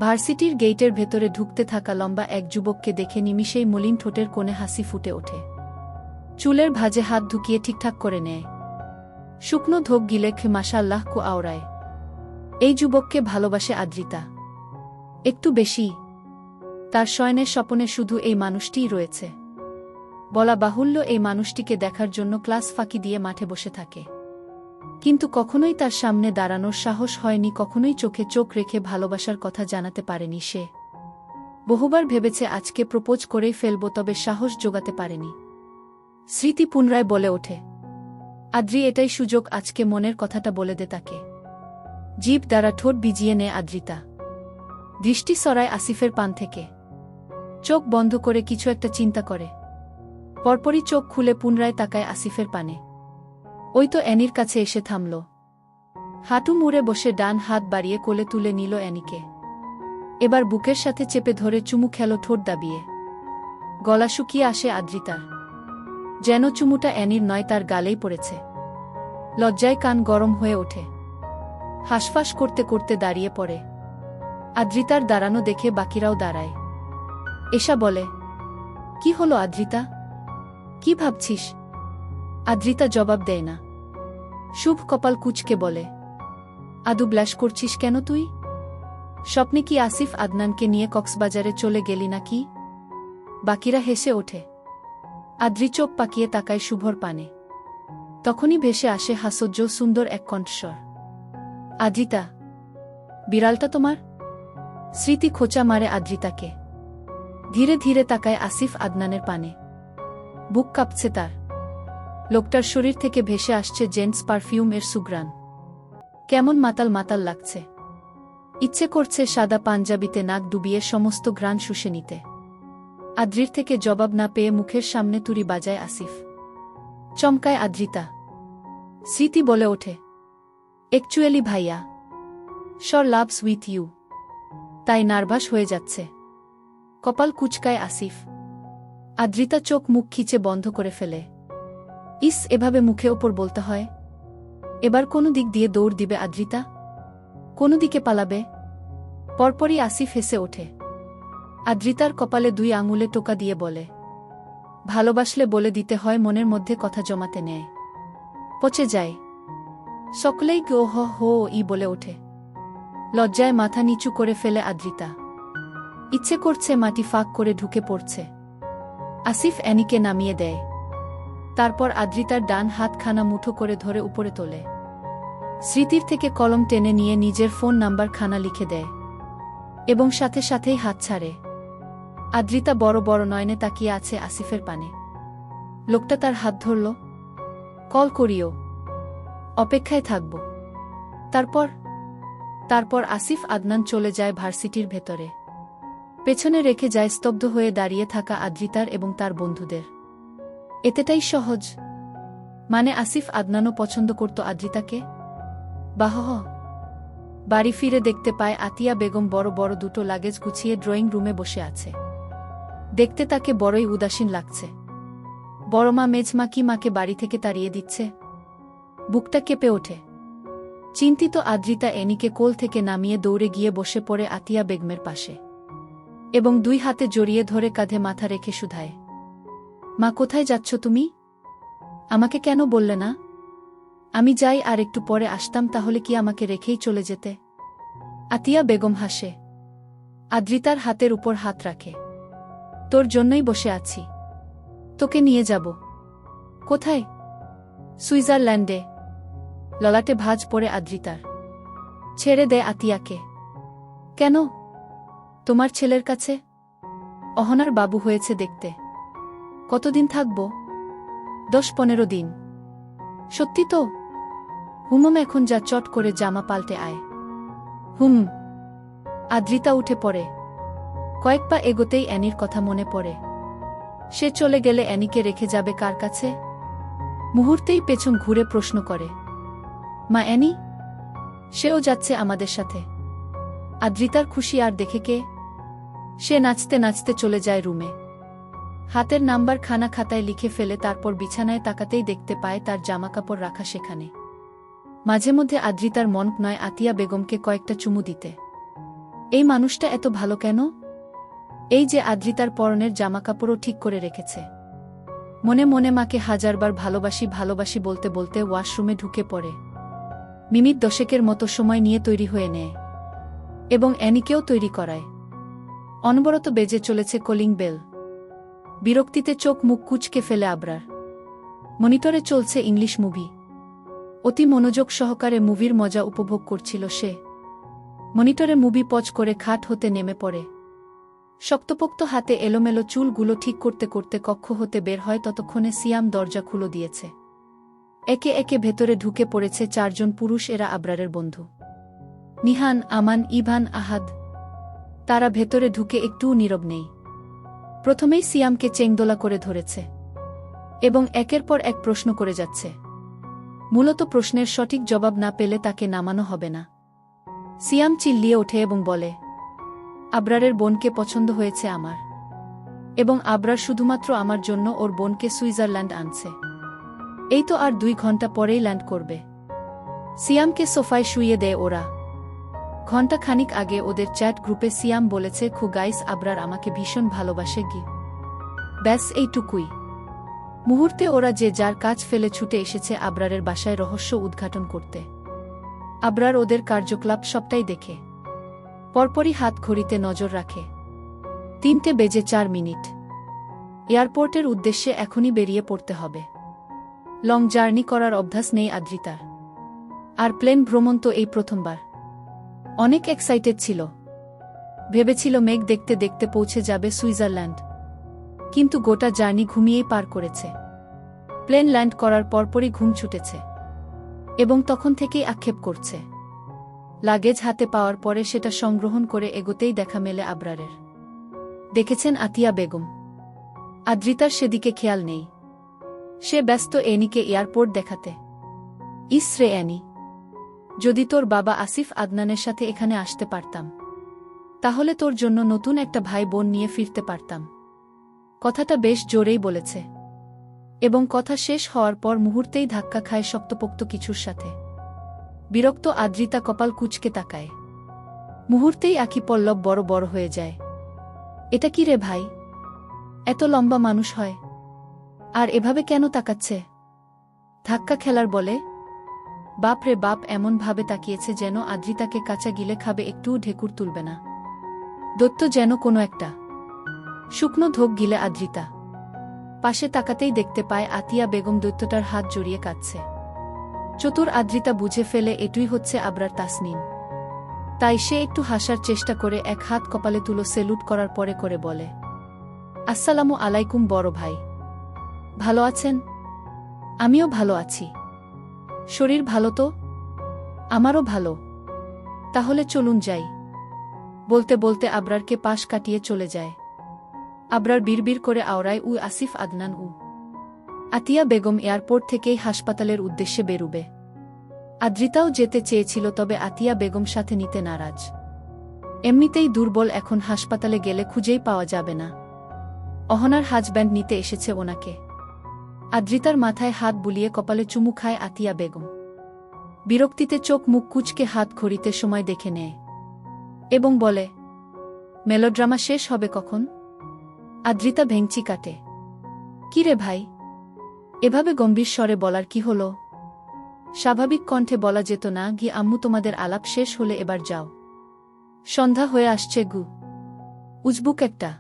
Speaker 1: ভার্সিটির গেইটের ভেতরে ঢুকতে থাকা লম্বা এক যুবককে দেখে নিমিষেই মলিন ঠোঁটের কোণে হাসি ফুটে ওঠে। চুলের ভাঁজে হাত ঢুকিয়ে ঠিকঠাক করে নেয়। শুকনো ধোক গিলে মাশাআল্লাহ কু আওড়ায়। এই যুবককে ভালোবাসে আদ্রিতা একটু বেশি। তার শয়নের স্বপনে শুধু এই মানুষটিই রয়েছে। বলা বাহুল্য, এই মানুষটিকে দেখার জন্য ক্লাস ফাঁকি দিয়ে মাঠে বসে থাকে। কিন্তু কখনোই তার সামনে দাঁড়ানোর সাহস হয়নি, কখনোই চোখে চোখ রেখে ভালোবাসার কথা জানাতে পারেনি সে। বহুবার ভেবেছে আজকে প্রপোজ করেই ফেলব, তবে সাহস জোগাতে পারেনি। স্মৃতি পুনরায় বলে ওঠে, আদ্রি, এটাই সুযোগ, আজকে মনের কথাটা বলে দে তাকে। জিভ দ্বারা ঠোঁট ভিজিয়ে নেয় আদ্রিতা। দৃষ্টি সরায় আসিফের পান থেকে। চোখ বন্ধ করে কিছু একটা চিন্তা করে। পরপরই চোখ খুলে পুনরায় তাকায় আসিফের পানে। ওই তো অ্যানির কাছে এসে থামল। হাঁটু মুড়ে বসে ডান হাত বাড়িয়ে কোলে তুলে নিল অ্যানিকে। এবার বুকের সাথে চেপে ধরে চুমু খেল ঠোঁট দাবিয়ে। গলা শুকিয়ে আসে আদ্রিতার। যেন চুমুটা অ্যানির নয়, তার গালেই পড়েছে। লজ্জায় কান গরম হয়ে ওঠে। হাঁসফাঁস করতে করতে দাঁড়িয়ে পড়ে। আদ্রিতার দাঁড়ানো দেখে বাকিরাও দাঁড়ায়। এসা বলে, কি হলো আদ্রিতা, কি ভাবছিস? আদ্রিতা জবাব দেয় না। শুভ কপাল কুঁচকে বলে, আদু ব্লাশ করছিস কেন তুই? স্বপ্নে কি আসিফ আদনানকে নিয়ে কক্সবাজারে চলে গেলি নাকি? বাকিরা হেসে ওঠে। আদ্রি চোখ পাকিয়ে তাকায় শুভর পানে। তখনই ভেসে আসে হাস্যোজ্জ সুন্দর এক কণ্ঠস্বর, আদ্রিতা, বিড়ালটা তোমার? স্মৃতি খোঁচা মারে আদ্রিতাকে। ধীরে ধীরে তাকায় আসিফ আদনানের পানে। বুক কাঁপছে তার। লোকটার শরীর থেকে ভেসে আসছে জেন্টস পারফিউম এর সুঘ্রাণ। কেমন মাতাল মাতাল লাগছে। ইচ্ছে করছে সাদা পাঞ্জাবিতে নাক ডুবিয়ে সমস্ত ঘ্রাণ শুষে নিতে। আদ্রির থেকে জবাব না পেয়ে মুখের সামনে তুড়ি বাজায় আসিফ। চমকায় আদ্রিতা। স্মৃতি বলে ওঠে, অ্যাকচুয়ালি ভাইয়া, শর লাভস উইথ ইউ। তাই নার্ভাস হয়ে যাচ্ছে। কপাল কুঁচকায় আসিফ। আদ্রিতা চোখ মুখ খিচে বন্ধ করে ফেলে। ইস, এভাবে মুখে ওপর বলতে হয়? এবার কোনো দিক দিয়ে দৌড় দিবে আদ্রিতা? কোনো দিকে পালাবে? পরপরই আসিফ হেসে ওঠে। আদ্রিতার কপালে 2 আঙুলে টোকা দিয়ে বলে, ভালোবাসলে বলে দিতে হয়, মনের মধ্যে কথা জমাতে নেয়। পচে যায়। সকলেই গো হ হো ই বলে ওঠে। লজ্জায় মাথা নিচু করে ফেলে আদ্রিতা। ইচ্ছে করছে মাটি ফাঁক করে ঢুকে পড়ছে। আসিফ অ্যানিকে নামিয়ে দেয়। তারপর আদ্রিতার ডান হাতখানা মুঠো করে ধরে উপরে তোলে। স্মৃতির থেকে কলম টেনে নিয়ে নিজের ফোন নাম্বার খানা লিখে দেয় এবং সাথে সাথেই হাত ছাড়ে। আদ্রিতা বড় বড় নয়নে তাকিয়ে আছে আসিফের পানে। লোকটা তার হাত ধরল। কল করিও, অপেক্ষায় থাকব। তারপর আসিফ আদনান চলে যায় ভার্সিটির ভেতরে। পেছনে রেখে যায় স্তব্ধ হয়ে দাঁড়িয়ে থাকা আদ্রিতার এবং তার বন্ধুদের। এতটাই সহজ? মানে আসিফ আদনানও পছন্দ করত আদ্রিতাকে? বাহ, বাড়ি ফিরে দেখতে পায় আতিয়া বেগম বড় বড় দুটো লাগেজ গুছিয়ে ড্রয়িং রুমে বসে আছে। দেখতে তাকে বড়ই উদাসীন লাগছে। বড়মা মেজমা কি মাকে বাড়ি থেকে তাড়িয়ে দিচ্ছে? বুকটা কেঁপে ওঠে। চিন্তিত আদ্রিতা এনিকে কোল থেকে নামিয়ে দৌড়ে গিয়ে বসে পড়ে আতিয়া বেগমের পাশে এবং দুই হাতে জড়িয়ে ধরে কাঁধে মাথা রেখে শুধায়, মা কোথায় যাচ্ছ তুমি? আমাকে কেন বললে না? আমি যাই আর একটু পরে আসতাম, তাহলে কি আমাকে রেখেই চলে যেতে? আতিয়া বেগম হাসে। আদ্রিতার হাতের উপর হাত রাখে। তোর জন্যই বসে আছি। তোকে নিয়ে যাব। কোথায়? সুইজারল্যান্ডে। ললাটে ভাঁজ পড়ে আদ্রিতার। ছেড়ে দে আতিয়াকে। কেন? তোমার ছেলের কাছে? অহনার বাবু হয়েছে দেখতে। কতদিন থাকব? 10-15 দিন। সত্যি তো? হুমম, এখন যা, চট করে জামা পাল্টে আয়। হুম। আদ্রিতা উঠে পড়ে। কয়েক পা এগোতেই অ্যানির কথা মনে পড়ে। সে চলে গেলে অ্যানিকে রেখে যাবে কার কাছে? মুহূর্তেই পেছন ঘুরে প্রশ্ন করে, মা অ্যানি? সেও যাচ্ছে আমাদের সাথে। আদ্রিতার খুশি আর দেখে কে? সে নাচতে নাচতে চলে যায় রুমে। হাতের নাম্বার খানা খাতায় লিখে ফেলে, তারপর বিছানায় তাকাতেই দেখতে পায় তার জামাকাপড় রাখা সেখানে। মাঝে মধ্যে আদ্রিতার মন নয় আতিয়া বেগমকে কয়েকটা চুমু দিতে। এই মানুষটা এত ভালো কেন? এই যে আদ্রিতার পরনের জামাকাপড়ও ঠিক করে রেখেছে। মনে মনে মাকে হাজারবার ভালোবাসি ভালোবাসি বলতে বলতে ওয়াশরুমে ঢুকে পড়ে। মিনিট 10 মতো সময় নিয়ে তৈরি হয়ে নেয় এবং অ্যানিকেও তৈরি করায়। অনবরত বেজে চলেছে কলিং বেল। বিরক্তিতে চোখ মুখ কুঁচকে ফেলে আবরার। মনিটরে চলছে ইংলিশ মুভি। অতি মনোযোগ সহকারে মুভির মজা উপভোগ করছিল সে। মনিটরে মুভি পজ করে খাট হতে নেমে পড়ে। শক্তপোক্ত হাতে এলোমেলো চুলগুলো ঠিক করতে করতে কক্ষ হতে বের হয়, ততক্ষণে সিয়াম দরজা খুলে দিয়েছে। একে একে ভেতরে ঢুকে পড়েছে 4 জন পুরুষ। এরা আবরারের বন্ধু। নিহান, আমান, ইভান, আহাদ। তারা ভেতরে ঢুকে একটুও নীরব নেই। প্রথমেই সিয়ামকে চেংদোলা করে ধরেছে এবং একের পর এক প্রশ্ন করে যাচ্ছে। মূলত প্রশ্নের সঠিক জবাব না পেলে তাকে নামানো হবে না। সিয়াম চিল্লিয়ে ওঠে এবং বলে, আবরারের বোনকে পছন্দ হয়েছে আমার, এবং আবরার শুধুমাত্র আমার জন্য ওর বোনকে সুইজারল্যান্ড আনছে। এই তো আর 2 ঘন্টা পরেই ল্যান্ড করবে। সিয়ামকে সোফায় শুইয়ে দেয় ওরা। ঘণ্টা খানিক আগে ওদের চ্যাট গ্রুপে সিয়াম বলেছে, গাইস, আবরার আমাকে ভীষণ ভালোবাসে গি। ব্যাস এইটুকুই। মুহূর্তে ওরা যে যার কাজ ফেলে ছুটে এসেছে আবরারের বাসায় রহস্য উদ্ঘাটন করতে। আবরার ওদের কার্যকলাপ সবটাই দেখে। পরপরই হাত ঘড়িতে নজর রাখে। 3:04। এয়ারপোর্টের উদ্দেশ্যে এখনই বেরিয়ে পড়তে হবে। লং জার্নি করার অভ্যাস নেই আদ্রিতার। আর প্লেন ভ্রমণ তো এই প্রথমবার। অনেক এক্সাইটেড ছিল। ভেবেছিল মেঘ দেখতে দেখতে পৌঁছে যাবে সুইজারল্যান্ড। কিন্তু গোটা জার্নি ঘুমিয়েই পার করেছে। প্লেন ল্যান্ড করার পরপরই ঘুম ছুটেছে এবং তখন থেকেই আক্ষেপ করছে। লাগেজ হাতে পাওয়ার পরে সেটা সংগ্রহণ করে এগোতেই দেখা মেলে আবরারের। দেখেছেন আতিয়া বেগম। আদ্রিতার সেদিকে খেয়াল নেই। সে ব্যস্ত এনিকে এয়ারপোর্ট দেখাতে। ইসরে অ্যানি, যদি তোর বাবা আসিফ আদনানের সাথে এখানে আসতে পারতাম, তাহলে তোর জন্য নতুন একটা ভাই বোন নিয়ে ফিরতে পারতাম। কথাটা বেশ জোরেই বলেছে এবং কথা শেষ হওয়ার পর মুহূর্তেই ধাক্কা খায় শক্তপোক্ত কিছুর সাথে। বিরক্ত আদ্রিতা কপাল কুঁচকে তাকায়। মুহূর্তেই আঁখি পল্লব বড় বড় হয়ে যায়। এটা কি রে ভাই? এত লম্বা মানুষ হয় আর এভাবে কেন তাকাচ্ছে? ধাক্কা খেলার বলে? বাপ রে বাপ, এমন ভাবে তাকিয়েছে যেন আদ্রিতাকে কাঁচা গিলে খাবে, একটুও ঢেকুর তুলবে না। দৈত্য যেন কোনো একটা। শুকনো ধোক গিলে আদ্রিতা পাশে তাকাতেই দেখতে পায় আতিয়া বেগম দৈত্যটার হাত জড়িয়ে কাঁদছে। চতুর আদ্রিতা বুঝে ফেলে এটুই হচ্ছে আবরার তাসনিম। তাই সে একটু হাসার চেষ্টা করে এক হাত কপালে তুলো সেলুট করার পরে করে বলে, আসসালামু আলাইকুম বড় ভাই। ভালো আছেন? আমিও ভালো আছি। শরীর ভালো তো? আমারও ভালো। তাহলে চলুন যাই। বলতে বলতে আবরারকে পাশ কাটিয়ে চলে যায়। আবরার বিড়বিড় করে আওড়ায়, উ আসিফ আদনান উ। আতিয়া বেগম এয়ারপোর্ট থেকেই হাসপাতালের উদ্দেশ্যে বেরুবে। আদ্রিতাও যেতে চেয়েছিল, তবে আতিয়া বেগম সাথে নিতে নারাজ। এমনিতেই দুর্বল, এখন হাসপাতালে গেলে খুঁজেই পাওয়া যাবে না। অহনার হাজব্যান্ড নিতে এসেছে ওনাকে। আদ্রিতার মাথায় হাত বুলিয়ে কপালে চুমু খায় আতিয়া বেগম। বিরক্তিতে চোখ মুখ কুঁচকে হাত ঘড়িতে সময় দেখে নেয় এবং বলে, মেলোড্রামা শেষ হবে কখন? আদ্রিতা ভেংচি কাটে। কি রে ভাই, এভাবে গম্ভীর স্বরে বলার কি হলো? স্বাভাবিক কণ্ঠে বলা যেত না, গি আম্মু তোমাদের আলাপ শেষ হলে এবার যাও, সন্ধ্যা হয়ে আসছে গু। উজবুক একটা।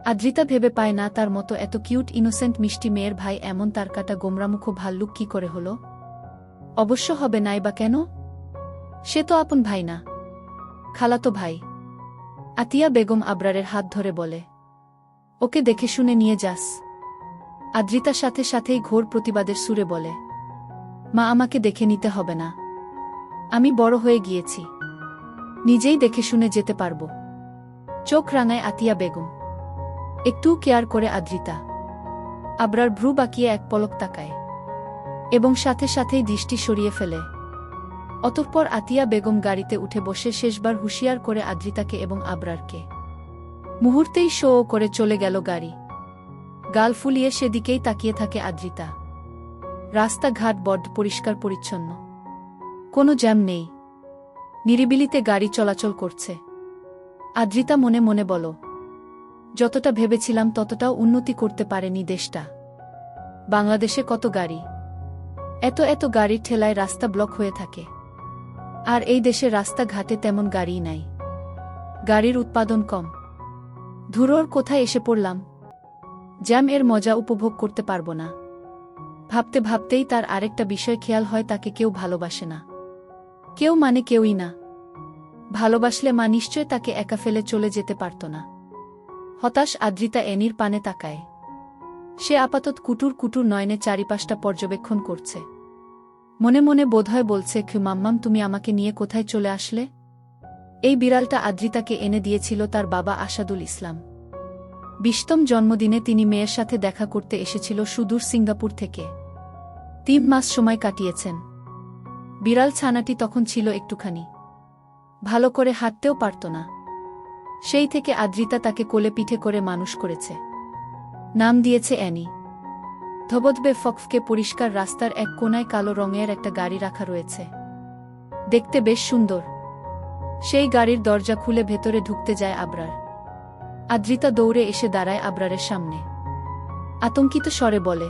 Speaker 1: আদ্রিতা ভেবে পায় না তার মতো এত কিউট ইনোসেন্ট মিষ্টি মেয়ের ভাই এমন তার কাটা গোমরামুখ ভাল্লুক কি করে হলো? অবশ্য হবে নাই বা কেন? সে তো আপন ভাই না, খালাতো ভাই। আতিয়া বেগম আবরারের হাত ধরে বলে, ওকে দেখে শুনে নিয়ে যাস। আদ্রিতার সাথে সাথেই ঘোর প্রতিবাদের সুরে বলে, মা আমাকে দেখে নিতে হবে না, আমি বড় হয়ে গিয়েছি, নিজেই দেখে শুনে যেতে পারব। চোখ রাঙায় আতিয়া বেগম। একটু কেয়ার করে আদ্রিতা। আবরার ভ্রু বাঁকিয়ে এক পলক তাকায় এবং সাথে সাথেই দৃষ্টি সরিয়ে ফেলে। অতঃপর আতিয়া বেগম গাড়িতে উঠে বসে শেষবার হুঁশিয়ার করে আদ্রিতাকে এবং আবরারকে। মুহূর্তেই শো করে চলে গেল গাড়ি। গাল ফুলিয়ে সেদিকেই তাকিয়ে থাকে আদ্রিতা। রাস্তাঘাট বড্ড পরিষ্কার পরিচ্ছন্ন, কোনো জ্যাম নেই, নিরিবিলিতে গাড়ি চলাচল করছে। আদ্রিতা মনে মনে বল, যতটা ভেবেছিলাম ততটাও উন্নতি করতে পারেনি দেশটা। বাংলাদেশে কত গাড়ি, এত এত গাড়ির ঠেলায় রাস্তা ব্লক হয়ে থাকে, আর এই দেশে রাস্তাঘাটে তেমন গাড়িই নাই, গাড়ির উৎপাদন কম। ধুরোর কোথায় এসে পড়লাম, জ্যাম এর মজা উপভোগ করতে পারব না। ভাবতে ভাবতেই তার আরেকটা বিষয় খেয়াল হয়, তাকে কেউ ভালোবাসে না। কেউ মানে কেউই না। ভালোবাসলে মা নিশ্চয় তাকে একা ফেলে চলে যেতে পারত না। হতাশ আদ্রিতা এনির পানে তাকায়। সে আপাতত কুটুর কুটুর নয়নে চারিপাশটা পর্যবেক্ষণ করছে। মনে মনে বোধহয় বলছে, মাম্মাম তুমি আমাকে নিয়ে কোথায় চলে আসলে? এই বিড়ালটা আদ্রিতাকে এনে দিয়েছিল তার বাবা আসাদুল ইসলাম। 20তম জন্মদিনে তিনি মেয়ের সাথে দেখা করতে এসেছিল সুদূর সিঙ্গাপুর থেকে। 3 মাস সময় কাটিয়েছেন। বিড়াল ছানাটি তখন ছিল একটুখানি, ভালো করে হাঁটতেও পারত না। সেই থেকে আদ্রিতা তাকে কোলে পিঠে করে মানুষ করেছে। নাম দিয়েছে অ্যানি। ধবধবে ফকফকে পরিষ্কার রাস্তার এক কোনায় কালো রঙের একটা গাড়ি রাখা রয়েছে, দেখতে বেশ সুন্দর। সেই গাড়ির দরজা খুলে ভেতরে ঢুকতে যায় আবরার। আদ্রিতা দৌড়ে এসে দাঁড়ায় আবরারের সামনে। আতঙ্কিত স্বরে বলে,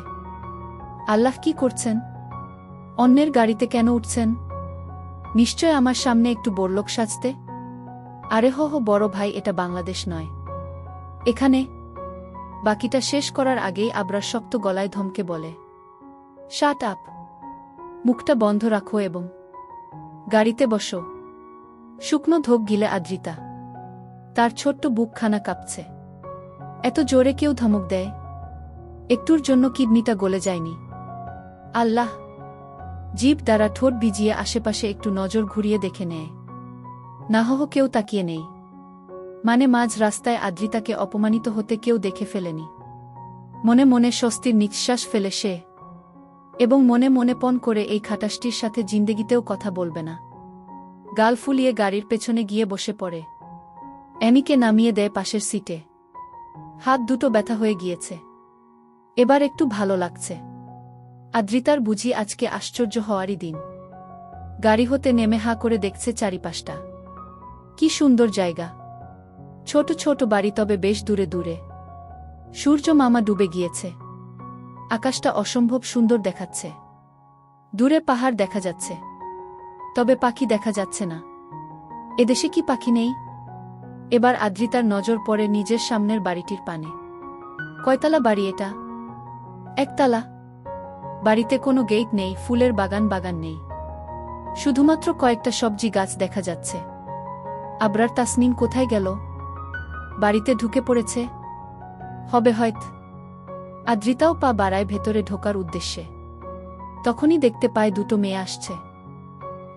Speaker 1: আল্লাহ, কি করছেন? অন্যের গাড়িতে কেন উঠছেন? নিশ্চয় আমার সামনে একটু বড়লোক সাজতে। আরে হো বড় ভাই, এটা বাংলাদেশ নয়, এখানে। বাকিটা শেষ করার আগেই আবরার শক্ত গলায় ধমকে বলে, শাট আপ, মুখটা বন্ধ রাখো এবং গাড়িতে বসো। শুকনো ধোক গিলে আদ্রিতা। তার ছোট্ট বুকখানা কাঁপছে। এত জোরে কেউ ধমক দেয়? একটুর জন্য কিডনিটা গলে যায়নি? আল্লাহ! জিভ দ্বারা ঠোঁট ভিজিয়ে আশেপাশে একটু নজর ঘুরিয়ে দেখে নেয়। না হো কেউ তাকিয়ে নেই, মানে মাঝ রাস্তায় আদ্রিতাকে অপমানিত হতে কেউ দেখে ফেলেনি। মনে মনে স্বস্তির নিঃশ্বাস ফেলে সে, এবং মনে মনে পণ করে এই খাটাসটির সাথে জিন্দেগিতেও কথা বলবে না। গাল ফুলিয়ে গাড়ির পেছনে গিয়ে বসে পড়ে। অ্যানিকে নামিয়ে দেয় পাশের সিটে। হাত দুটো ব্যথা হয়ে গিয়েছে, এবার একটু ভালো লাগছে। আদ্রিতার বুঝি আজকে আশ্চর্য হওয়ারই দিন। গাড়ি হতে নেমে হা করে দেখছে চারিপাশটা। কি সুন্দর জায়গা, ছোট ছোট বাড়ি, তবে বেশ দূরে দূরে। সূর্য মামা ডুবে গিয়েছে, আকাশটা অসম্ভব সুন্দর দেখাচ্ছে। দূরে পাহাড় দেখা যাচ্ছে, তবে পাখি দেখা যাচ্ছে না। এদেশে কি পাখি নেই? এবার আদ্রিতার নজর পড়ে নিজের সামনের বাড়িটির পানে। কয়তলা বাড়ি এটা? একতলা। বাড়িতে কোনো গেট নেই, ফুলের বাগান নেই, শুধুমাত্র কয়েকটা সবজি গাছ দেখা যাচ্ছে। আবরার তাসনিম কোথায় গেল? বাড়িতে ঢুকে পড়েছে হবে হয়ত। আদ্রিতাও পা বাড়ায় ভেতরে ঢোকার উদ্দেশ্যে। তখনই দেখতে পায় দুটো মেয়ে আসছে।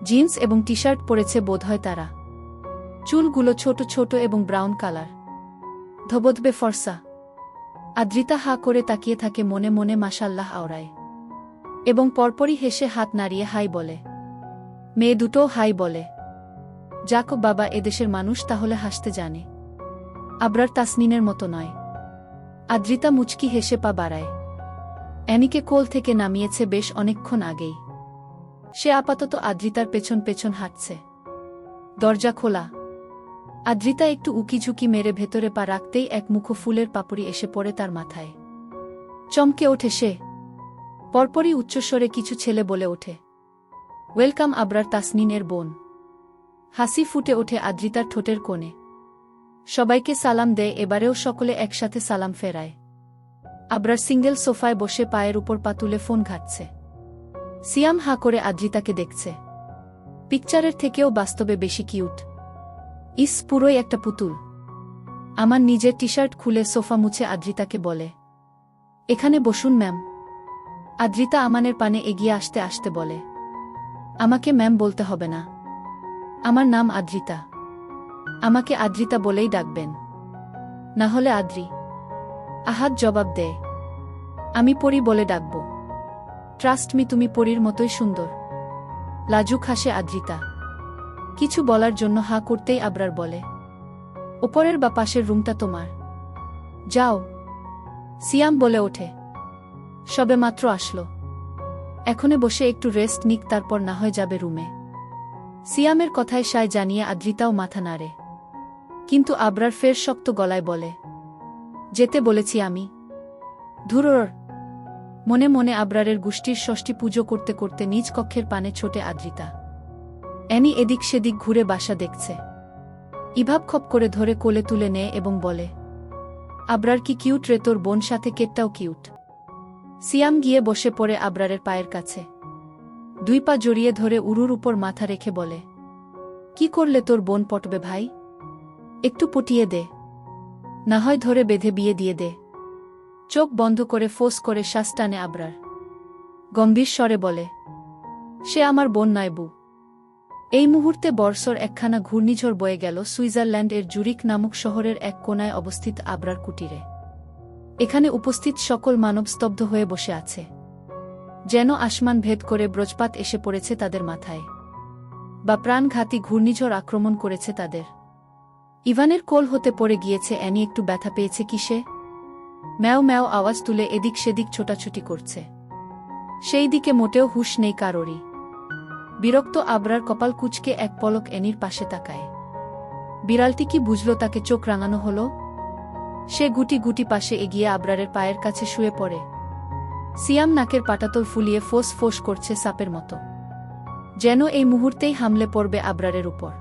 Speaker 1: জিন্স এবং টি শার্ট পরেছে বোধহয় তারা। চুলগুলো ছোট ছোট এবং ব্রাউন কালার, ধবধবে ফর্সা। আদ্রিতা হা করে তাকিয়ে থাকে, মনে মনে মাশাল্লাহ আওড়ায়, এবং পরপরই হেসে হাত নাড়িয়ে হাই বলে। মেয়ে দুটো হাই বলে। যাক বাবা, এদেশের মানুষ তাহলে হাসতে জানে। আবরার তাসনিনের মতো নয়। আদ্রিতা মুচকি হেসে পা বাড়ায়। অ্যানিকে কোল থেকে নামিয়েছে বেশ অনেকক্ষণ আগেই। সে আপাতত আদ্রিতার পেছন পেছন হাঁটছে। দরজা খোলা। আদ্রিতা একটু উকিঝুঁকি মেরে ভেতরে পা রাখতেই এক মুখো ফুলের পাপড়ি এসে পড়ে তার মাথায়। চমকে ওঠে সে। পরপরই উচ্চস্বরে কিছু ছেলে বলে ওঠে, ওয়েলকাম আবরার, তাসনিনের বোন। হাসি ফুটে ওঠে আদ্রিতার ঠোঁটের কোণে। সবাইকে সালাম দেয়, এবারেও সকলে একসাথে সালাম ফেরায়। আবরার সিঙ্গেল সোফায় বসে পায়ের উপর পা তুলে ফোন ঘাটছে। সিয়াম হাঁ করে আদ্রিতাকে দেখছে। পিকচারের থেকেও বাস্তবে বেশি কিউট। ইস, পুরোই একটা পুতুল। আমার নিজের টি শার্ট খুলে সোফা মুছে আদ্রিতাকে বলে, এখানে বসুন ম্যাম। আদ্রিতা আমানের পানে এগিয়ে আসতে আসতে বলে, আমাকে ম্যাম বলতে হবে না। আমার নাম আদ্রিতা। আমাকে আদ্রিতা বলেই ডাকবেন, না হলে আদ্রি। আহাদ জবাব দেয়, আমি পরি বলে ডাকব। ট্রাস্ট মি, তুমি পরীর মতোই সুন্দর। লাজুক হাসে আদ্রিতা। কিছু বলার জন্য হাঁ করতেই আবরার বলে, ওপরের বা পাশের রুমটা তোমার। যাও। সিয়াম বলে ওঠে, সবে মাত্র আসলো, এখনে বসে একটু রেস্ট নিক, তারপর না হয় যাবে রুমে। সিয়ামের কথায় সায় জানিয়ে আদ্রিতাও মাথা নাড়ে। কিন্তু আবরার ফের শক্ত গলায় বলে, যেতে বলেছি আমি। ধুরর। মনে মনে আবরারের গোষ্ঠীর ষষ্ঠী পুজো করতে করতে নিজ কক্ষের পানে ছোটে আদ্রিতা। অ্যানি এদিক সেদিক ঘুরে বাসা দেখছে। ইভাব খপ করে ধরে কোলে তুলে নেয় এবং বলে, আবরার কি কিউট রে, তোর বোন সাথে কেটটাও কিউট। সিয়াম গিয়ে বসে পড়ে আবরারের পায়ের কাছে। দুই পা জড়িয়ে ধরে উরুর উপর মাথা রেখে বলে, কি করলে তোর বোন পটবে ভাই? একটু পটিয়ে দে, না হয় ধরে বেঁধে বিয়ে দিয়ে দে। চোখ বন্ধ করে ফোঁস করে শ্বাস টানে আবরার। গম্ভীর স্বরে বলে, সে আমার বোন নয় বু। এই মুহূর্তে বর্ষর একখানা ঘূর্ণিঝড় বয়ে গেল সুইজারল্যান্ড এর জুরিক নামক শহরের এক কোনায় অবস্থিত আবরার কুটিরে। এখানে উপস্থিত সকল মানব স্তব্ধ হয়ে বসে আছে, যেন আসমান ভেদ করে ব্রজপাত এসে পড়েছে তাদের মাথায়, বা প্রাণঘাতী ঘূর্ণিঝড় আক্রমণ করেছে তাদের। ইভানের কোল হতে পড়ে গিয়েছে অ্যানি। একটু ব্যথা পেয়েছে কিসে? ম্যাও ম্যাও আওয়াজ তুলে এদিক সেদিক ছোটাছুটি করছে। সেই দিকে মোটেও হুঁশ নেই কারোরই। বিরক্ত আবরার কপাল কুঁচকে এক পলক অ্যানির পাশে তাকায়। বিড়ালটি কি বুঝল তাকে চোখ রাঙানো হলো? সে গুটি গুটি পাশে এগিয়ে আবরারের পায়ের কাছে শুয়ে পড়ে। সিয়াম নাকের পাটাতল ফুলিয়ে ফোঁস ফোঁস করছে সাপের মতো, যেন এই মুহূর্তেই হামলে পড়বে আবরারের উপর।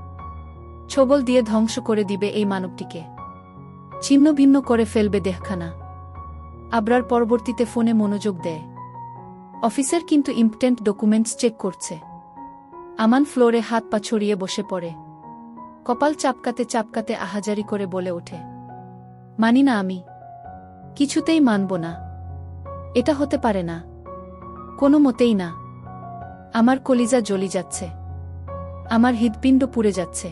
Speaker 1: ছোবল দিয়ে ধ্বংস করে দিবে এই মানবটিকে, ছিন্ন ভিন্ন করে ফেলবে দেহখানা। আবরার পরবর্তীতে ফোনে মনোযোগ দেয়। অফিসার কিন্তু ইম্পর্ট্যান্ট ডকুমেন্টস চেক করছে। আমান ফ্লোরে হাত পা ছড়িয়ে বসে পড়ে। কপাল চাপকাতে চাপকাতে আহাজারি করে বলে ওঠে, মানি না আমি, কিছুতেই মানব না। এটা হতে পারে না, কোনো মতেই না। আমার কলিজা জ্বলি যাচ্ছে, আমার হৃৎপিণ্ড পুড়ে যাচ্ছে।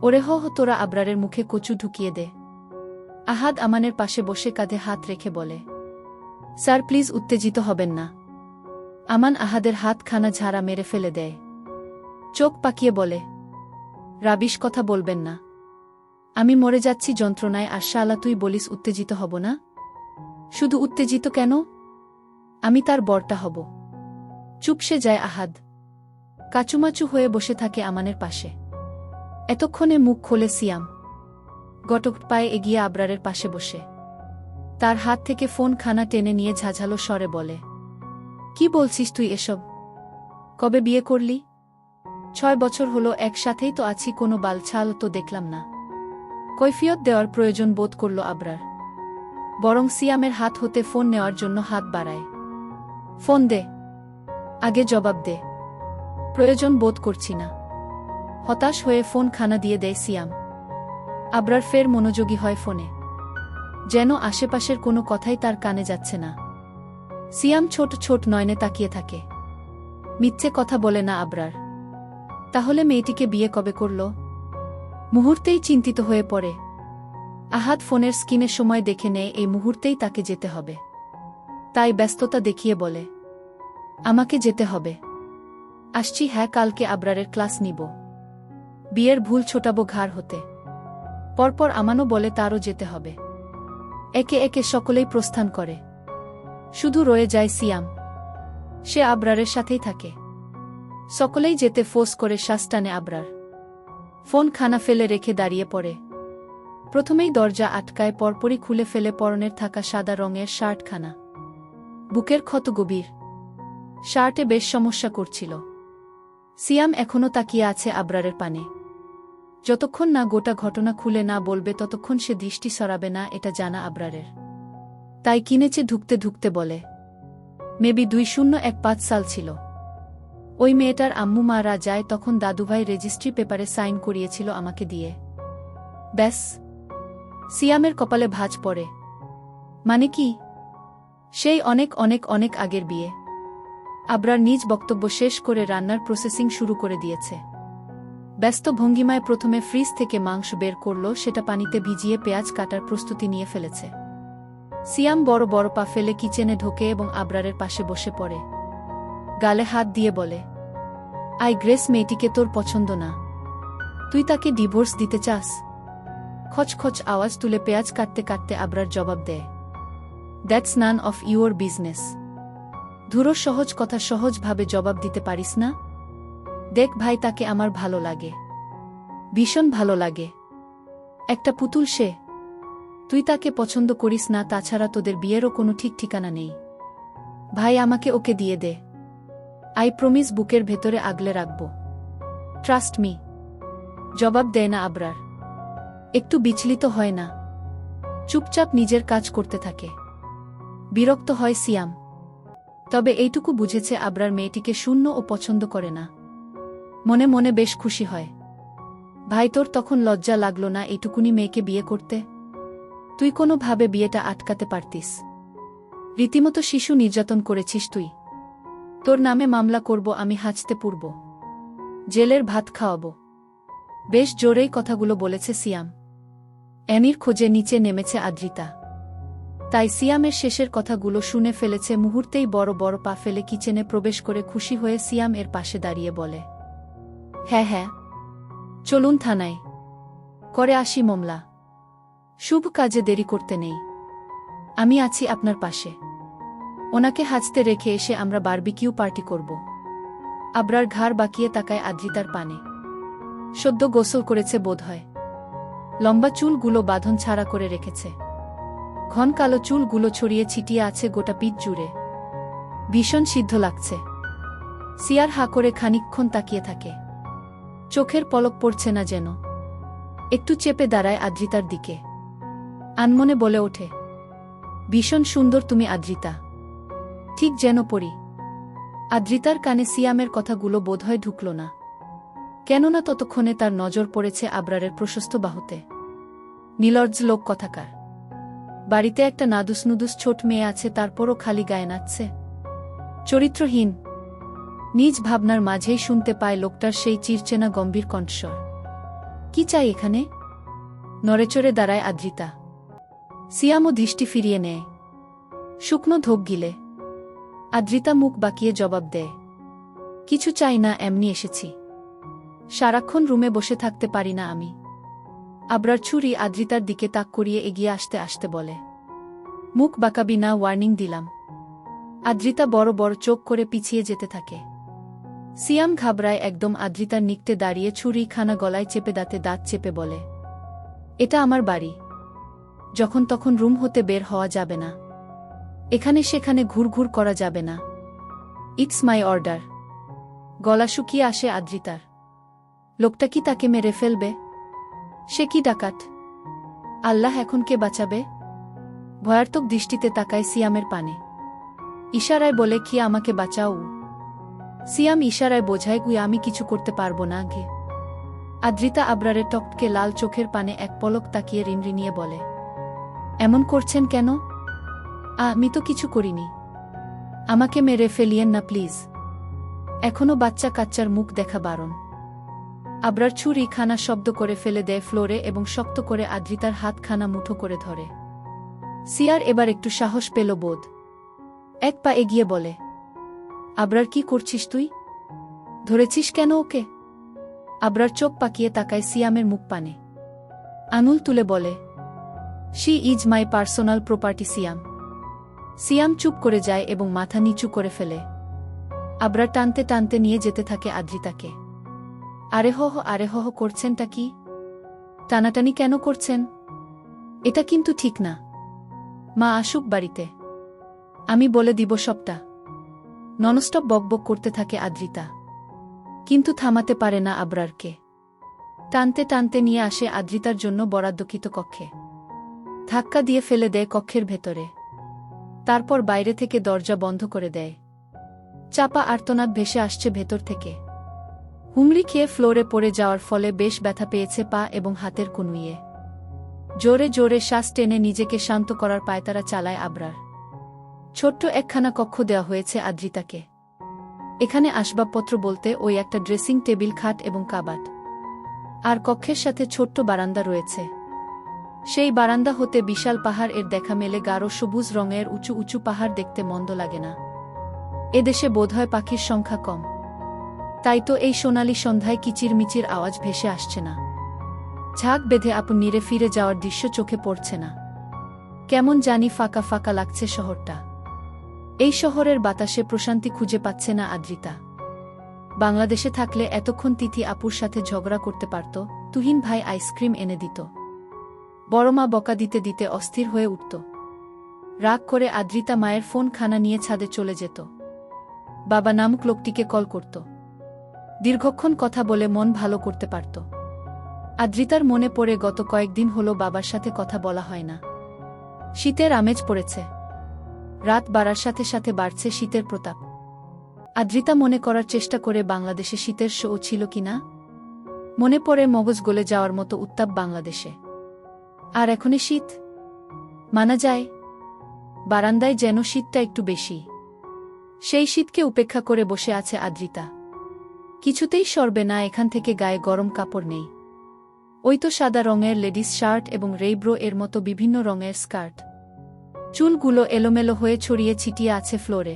Speaker 1: ওরে হ, তোরা আবরারের মুখে কচু ঢুকিয়ে দে। আহাদ আমানের পাশে বসে কাঁধে হাত রেখে বলে, স্যার প্লিজ উত্তেজিত হবেন না। আমান আহাদের হাতখানা ঝাড়া মেরে ফেলে দেয়। চোখ পাকিয়ে বলে, রাবিশ কথা বলবেন না। আমি মরে যাচ্ছি যন্ত্রণায়, আর শালা তুই বলিস উত্তেজিত হব না? শুধু উত্তেজিত কেন, আমি তার বরটা হব। চুপসে যায় আহাদ। কাচুমাচু হয়ে বসে থাকে আমানের পাশে। এতক্ষণে মুখ খোলে সিয়াম। গটক পায়ে এগিয়ে আবরারের পাশে বসে তার হাত থেকে ফোন খানা টেনে নিয়ে ঝাঝালো স্বরে বলে, কি বলছিস তুই এসব? কবে বিয়ে করলি? 6 বছর হলো একসাথেই তো আছি, কোনো বালছাল তো দেখলাম না। কৈফিয়ত দেওয়ার প্রয়োজন বোধ করল আবরার, বরং সিয়ামের হাত হতে ফোন নেওয়ার জন্য হাত বাড়ায়। ফোন দে, আগে জবাব দে। প্রয়োজন বোধ করছি না। হতাশ হয়ে ফোন খানা দিয়ে দেয় সিয়াম। আবরার ফের মনোযোগী হয় ফোনে, যেন আশেপাশের কোনো কথাই তার কানে যাচ্ছে না। সিয়াম ছোট ছোট নয়নে তাকিয়ে থাকে। মিথ্যে কথা বলে না আবরার। তাহলে মেয়েটিকে বিয়ে কবে করল? মুহূর্তেই চিন্তিত হয়ে পড়ে। আহাদ ফোনের স্ক্রিনে সময় দেখে নেয়, এই মুহূর্তেই তাকে যেতে হবে। তাই ব্যস্ততা দেখিয়ে বলে, আমাকে যেতে হবে। আসছি। হ্যাঁ, কালকে আবরারের ক্লাস নিব। বিয়ের ভুল ছোটাবো ঘাড় হতে। পরপর আমানও বলে তারও যেতে হবে। একে একে সকলেই প্রস্থান করে। শুধু রয়ে যায় সিয়াম। সে আবরারের সাথেই থাকে। সকলেই যেতে ফোর্স করে শ্বাস টানে আবরার। ফোন খানা ফেলে রেখে দাঁড়িয়ে পড়ে। প্রথমেই দরজা আটকায়, পরপরই খুলে ফেলে পরনের থাকা সাদা রঙের শার্টখানা। বুকের ক্ষত গভীর। শার্টে বেশ সমস্যা করছিল। সিয়াম এখনও তাকিয়ে আছে আবরারের পানে। যতক্ষণ না গোটা ঘটনা খুলে না বলবে ততক্ষণ সে দৃষ্টি সরাবে না, এটা জানা আবরারের। তাই কিনেছে ঢুকতে ঢুকতে বলে, মেবি 2015 সাল ছিল। ওই মেয়েটার আম্মু মারা যায়, তখন দাদুভাই রেজিস্ট্রি পেপারে সাইন করিয়েছিল আমাকে দিয়ে। ব্যাস। সিয়ামের কপালে ভাঁজ পড়ে। মানে কি? সেই অনেক অনেক অনেক আগের বিয়ে। আবরার নিজ বক্তব্য শেষ করে রান্নার প্রসেসিং শুরু করে দিয়েছে। ব্যস্ত ভঙ্গিমায় প্রথমে ফ্রিজ থেকে মাংস বের করল, সেটা পানিতে ভিজিয়ে পেঁয়াজ কাটার প্রস্তুতি নিয়ে ফেলেছে। সিয়াম বড় বড় পা ফেলে কিচেনে ঢোকে এবং আবরারের পাশে বসে পড়ে। গালে হাত দিয়ে বলে, আই গ্রেস মেয়েটিকে তোর পছন্দ না? তুই তাকে ডিভোর্স দিতে চাস? খচখচ আওয়াজ তুলে পেঁয়াজ কাটতে কাটতে আবরার জবাব দেয়, that's none of your business. ধুরো, সহজ কথা সহজভাবে জবাব দিতে পারিস না? দেখ ভাই, তাকে আমার ভালো লাগে, ভীষণ ভালো লাগে। একটা পুতুল সে। তুই তাকে পছন্দ করিস না, তাছাড়া তোদের বিয়েরও কোনো ঠিক ঠিকানা নেই। ভাই, আমাকে ওকে দিয়ে দে। আই প্রমিস বুকের ভেতরে আগলে রাখব। Trust me. জবাব দেয় না আবরার। একটু বিচলিত হয় না। চুপচাপ নিজের কাজ করতে থাকে। বিরক্ত হয় সিয়াম। তবে এইটুকু বুঝেছে আবরার মেয়েটিকে শূন্য ও পছন্দ করে না। মনে মনে বেশ খুশি হয়। ভাই, তোর তখন লজ্জা লাগলো না এইটুকুনি মেয়েকে বিয়ে করতে? তুই কোনোভাবে বিয়েটা আটকাতে পারতিস। রীতিমতো শিশু নির্যাতন করেছিস তুই। তোর নামে মামলা করব আমি, হাঁচতে পুরব, জেলের ভাত খাওয়াবো। বেশ জোরেই কথাগুলো বলেছে সিয়াম। অ্যানির খোঁজে নিচে নেমেছে আদ্রিতা। তাই সিয়ামের শেষের কথাগুলো শুনে ফেলেছে। মুহূর্তেই বড় বড় পা ফেলে কিচেনে প্রবেশ করে খুশি হয়ে সিয়াম এর পাশে দাঁড়িয়ে বলে, হ্যাঁ হ্যাঁ, চলুন থানায় করে আসি মামলা। শুভ কাজে দেরি করতে নেই। আমি আছি আপনার পাশে। ওনাকে হাজতে রেখে এসে আমরা বারবিকিউ পার্টি করব। আবরার ঘাড় বাঁকিয়ে তাকায় আদ্রিতার পানে। সদ্য গোসল করেছে বোধহয়। লম্বা চুলগুলো বাঁধন ছাড়া করে রেখেছে। ঘন কালো চুলগুলো ছড়িয়ে ছিটিয়ে আছে গোটা পিঠ জুড়ে। ভীষণ সিদ্ধ লাগছে। সিয়ার হা করে খানিকক্ষণ তাকিয়ে থাকে। চোখের পলক পড়ছে না যেন। একটু চেপে দাঁড়ায় আদ্রিতার দিকে। আনমনে বলে ওঠে, ভীষণ সুন্দর তুমি আদ্রিতা, ঠিক যেন পরি। আদ্রিতার কানে সিয়ামের কথাগুলো বোধহয় ঢুকল না। কেননা ততক্ষণে তার নজর পড়েছে আবরারের প্রশস্ত বাহুতে। নির্লজ্জ লোক কথাকার। বাড়িতে একটা নাদুস ছোট মেয়ে আছে, তারপরও খালি গায়ে নাচছে। চরিত্রহীন। নিজ ভাবনার মাঝেই শুনতে পায় লোকটার সেই চিরচেনা গম্ভীর কণ্ঠস্বর। কি চাই এখানে? নড়েচড়ে দাঁড়ায় আদ্রিতা। সিয়ামও দৃষ্টি ফিরিয়ে নেয়। শুকনো ধোক গিলে আদ্রিতা মুখ বাঁকিয়ে জবাব দেয়, কিছু চাই না, এমনি এসেছি। সারাক্ষণ রুমে বসে থাকতে পারি না আমি। আবরার ছুরি আদ্রিতার দিকে তাক করিয়ে এগিয়ে আসতে আসতে বলে, মুখ বাঁকাবি না, ওয়ার্নিং দিলাম। আদ্রিতা বড় বড় চোখ করে পিছিয়ে যেতে থাকে। সিয়াম ঘাবড়ায় একদম। আদ্রিতার নিকটে দাঁড়িয়ে ছুরি খানা গলায় চেপে দাঁতে দাঁত চেপে বলে, এটা আমার বাড়ি। যখন তখন রুম হতে বের হওয়া যাবে না। এখানে সেখানে ঘুরঘুর করা যাবে না। It's my order. গলা শুকিয়ে আসে আদ্রিতার। লোকটা কি তাকে মেরে ফেলবে? সে কি ডাকাত? আল্লাহ, এখন কে বাঁচাবে? ভয়ার্তক দৃষ্টিতে তাকায় সিয়ামের পানে। ইশারায় বলে, কি আমাকে বাঁচাও। সিয়াম ইশারায় বোঝায়, গুই আমি কিছু করতে পারবো না গে। আদ্রিতা আবরারের টকটকে লাল চোখের পানে এক পলক তাকিয়ে রিনরিনিয়ে বলে, এমন করছেন কেন? আমি তো কিছু করিনি। আমাকে মেরে ফেলিয়েন না প্লিজ। এখনো বাচ্চা কাচ্চার মুখ দেখা বারণ। আবরার ছুরি খানা শব্দ করে ফেলে দেয় ফ্লোরে এবং শক্ত করে আদ্রিতার হাতখানা মুঠো করে ধরে। সিয়ার এবার একটু সাহস পেল বোধ। এক পা এগিয়ে বলে, আবরার, কি করছিস তুই? ধরেছিস কেন ওকে? আবরার চোখ পাকিয়ে তাকায় সিয়ামের মুখ পানে। আঙুল তুলে বলে, she is my personal property Siam. Siam চুপ করে যায় এবং মাথা নিচু করে ফেলে। আবরার টানতে টানতে নিয়ে যেতে থাকে আদ্রিতাকে। আরে হ করছেনটা কি? টানাটানি কেন করছেন? এটা কিন্তু ঠিক না। মা আসুক বাড়িতে, আমি বলে দিব সবটা। ননস্টপ বকবক করতে থাকে আদ্রিতা, কিন্তু থামাতে পারে না আবরারকে। টানতে টানতে নিয়ে আসে আদ্রিতার জন্য বরাদ্দকৃত কক্ষে। ধাক্কা দিয়ে ফেলে দেয় কক্ষের ভেতরে। তারপর বাইরে থেকে দরজা বন্ধ করে দেয়। চাপা আর্তনাদ ভেসে আসছে ভেতর থেকে। হুমড়ি খেয়ে ফ্লোরে পড়ে যাওয়ার ফলে বেশ ব্যথা পেয়েছে পা এবং হাতের কনুইয়ে। জোরে জোরে শ্বাস টেনে নিজেকে শান্ত করার পায়তারা চালায় আবরার। ছোট্ট একখানা কক্ষ দেওয়া হয়েছে আদ্রিতাকে। এখানে আসবাবপত্র বলতে ওই একটা ড্রেসিং টেবিল, খাট এবং কাবাট। আর কক্ষের সাথে ছোট্ট বারান্দা রয়েছে। সেই বারান্দা হতে বিশাল পাহাড় এর দেখা মেলে। গাঢ় সবুজ রঙের উঁচু উঁচু পাহাড় দেখতে মন্দ লাগে না। এদেশে বোধহয় পাখির সংখ্যা কম, তাই তো এই সোনালি সন্ধ্যায় কিচিরমিচির আওয়াজ ভেসে আসছে না। ঝাঁক বেঁধে আপন নিরে ফিরে যাওয়ার দৃশ্য চোখে পড়ছে না। কেমন জানি ফাঁকা ফাঁকা লাগছে শহরটা। এই শহরের বাতাসে প্রশান্তি খুঁজে পাচ্ছে না আদ্রিতা। বাংলাদেশে থাকলে এতক্ষণ তিথি আপুর সাথে ঝগড়া করতে পারত, তুহিন ভাই আইসক্রিম এনে দিত, বড়মা বকা দিতে দিতে অস্থির হয়ে উঠত। রাগ করে আদ্রিতা মায়ের ফোন খানা নিয়ে ছাদে চলে যেত। বাবা নামক লোকটিকে কল করত। দীর্ঘক্ষণ কথা বলে মন ভালো করতে পারত। আদ্রিতার মনে পড়ে গত কয়েকদিন হলো বাবার সাথে কথা বলা হয় না। শীতের আমেজ পড়েছে। রাত বাড়ার সাথে সাথে বাড়ছে শীতের প্রতাপ। আদ্রিতা মনে করার চেষ্টা করে বাংলাদেশে শীতের শো ছিল কিনা। মনে পড়ে মগজ গলে যাওয়ার মতো উত্তাপ বাংলাদেশে। আর এখনই শীত মানা যায়, বারান্দায় যেন শীতটা একটু বেশি। সেই শীতকে উপেক্ষা করে বসে আছে আদ্রিতা। কিছুতেই সরবে না এখান থেকে। গায়ে গরম কাপড় নেই। ওই তো সাদা রঙের লেডিস শার্ট এবং রেইব্রো এর মতো বিভিন্ন রঙের স্কার্ট। চুলগুলো এলোমেলো হয়ে ছড়িয়ে ছিটিয়ে আছে ফ্লোরে।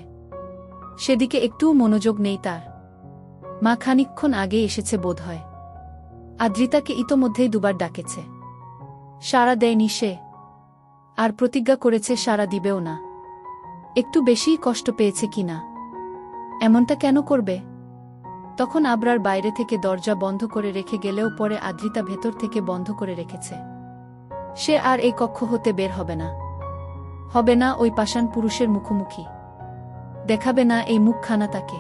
Speaker 1: সেদিকে একটুও মনোযোগ নেই তার। মা খানিকক্ষণ আগে এসেছে বোধহয়। আদ্রিতাকে ইতোমধ্যেই দুবার ডাকেছে, সাড়া দেয়নি সে। আর প্রতিজ্ঞা করেছে সাড়া দিবেও না। একটু বেশিই কষ্ট পেয়েছে কিনা। এমনটা কেন করবে? তখন আবরার বাইরে থেকে দরজা বন্ধ করে রেখে গেলেও পরে আদ্রিতা ভেতর থেকে বন্ধ করে রেখেছে। সে আর এই কক্ষ হতে বের হবে না। হবে না ওই পাষাণ পুরুষের মুখোমুখি। দেখাবে না এই মুখখানা তাকে।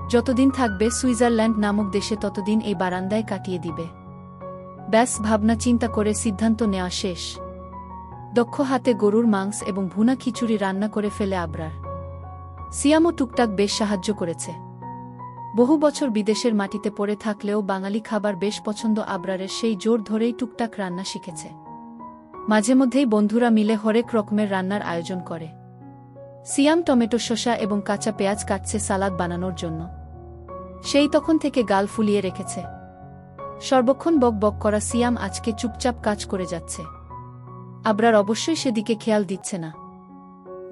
Speaker 1: যতদিন থাকবে সুইজারল্যান্ড নামক দেশে ততদিন এই বারান্দায় কাটিয়ে দিবে। ব্যাস, ভাবনা চিন্তা করে সিদ্ধান্ত নেওয়া শেষ। দক্ষ হাতে গরুর মাংস এবং ভুনা খিচুড়ি রান্না করে ফেলে আবরার। সিয়ামও টুকটাক বেশ সাহায্য করেছে। বহু বছর বিদেশের মাটিতে পড়ে থাকলেও বাঙালি খাবার বেশ পছন্দ আবরারের। সেই জোর ধরেই টুকটাক রান্না শিখেছে। মাঝে মধ্যেই বন্ধুরা মিলে হরেক রকমের রান্নার আয়োজন করে। সিয়াম টমেটো, শসা এবং কাঁচা পেঁয়াজ কাটছে সালাদ বানানোর জন্য। সেই তখন থেকে গাল ফুলিয়ে রেখেছে। সর্বক্ষণ বক বক করা সিয়াম আজকে চুপচাপ কাজ করে যাচ্ছে। আবরার অবশ্যই সেদিকে খেয়াল দিচ্ছে না।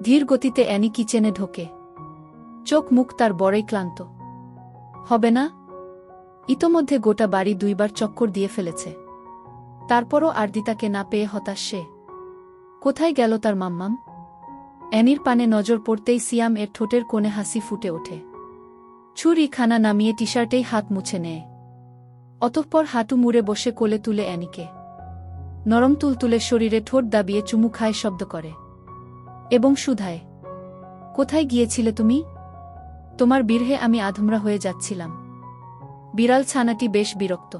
Speaker 1: ধীর গতিতে অ্যানি কিচেনে ঢোকে। চোখ মুখ তার বড়ই ক্লান্ত। হবে না? ইতোমধ্যে গোটা বাড়ি দুইবার চক্কর দিয়ে ফেলেছে। তারপরও আদ্রিতাকে না পেয়ে হতাশ সে। কোথায় গেল তার মাম্মাম? অ্যানির পানে নজর পড়তেই সিয়াম এর ঠোঁটের কোণে হাসি ফুটে ওঠে। ছুরি খানা নামিয়ে টি-শার্টেই হাত মুছে নেয়। অতঃপর হাঁটু মুড়ে বসে কোলে তুলে অ্যানিকে। নরম তুলতুলে শরীরে ঠোঁট দাবিয়ে চুমু খায় শব্দ করে এবং শুধায়, কোথায় গিয়েছিলে তুমি? তোমার বিরহে আমি আধমরা হয়ে যাচ্ছিলাম। বিড়াল ছানাটি বেশ বিরক্ত।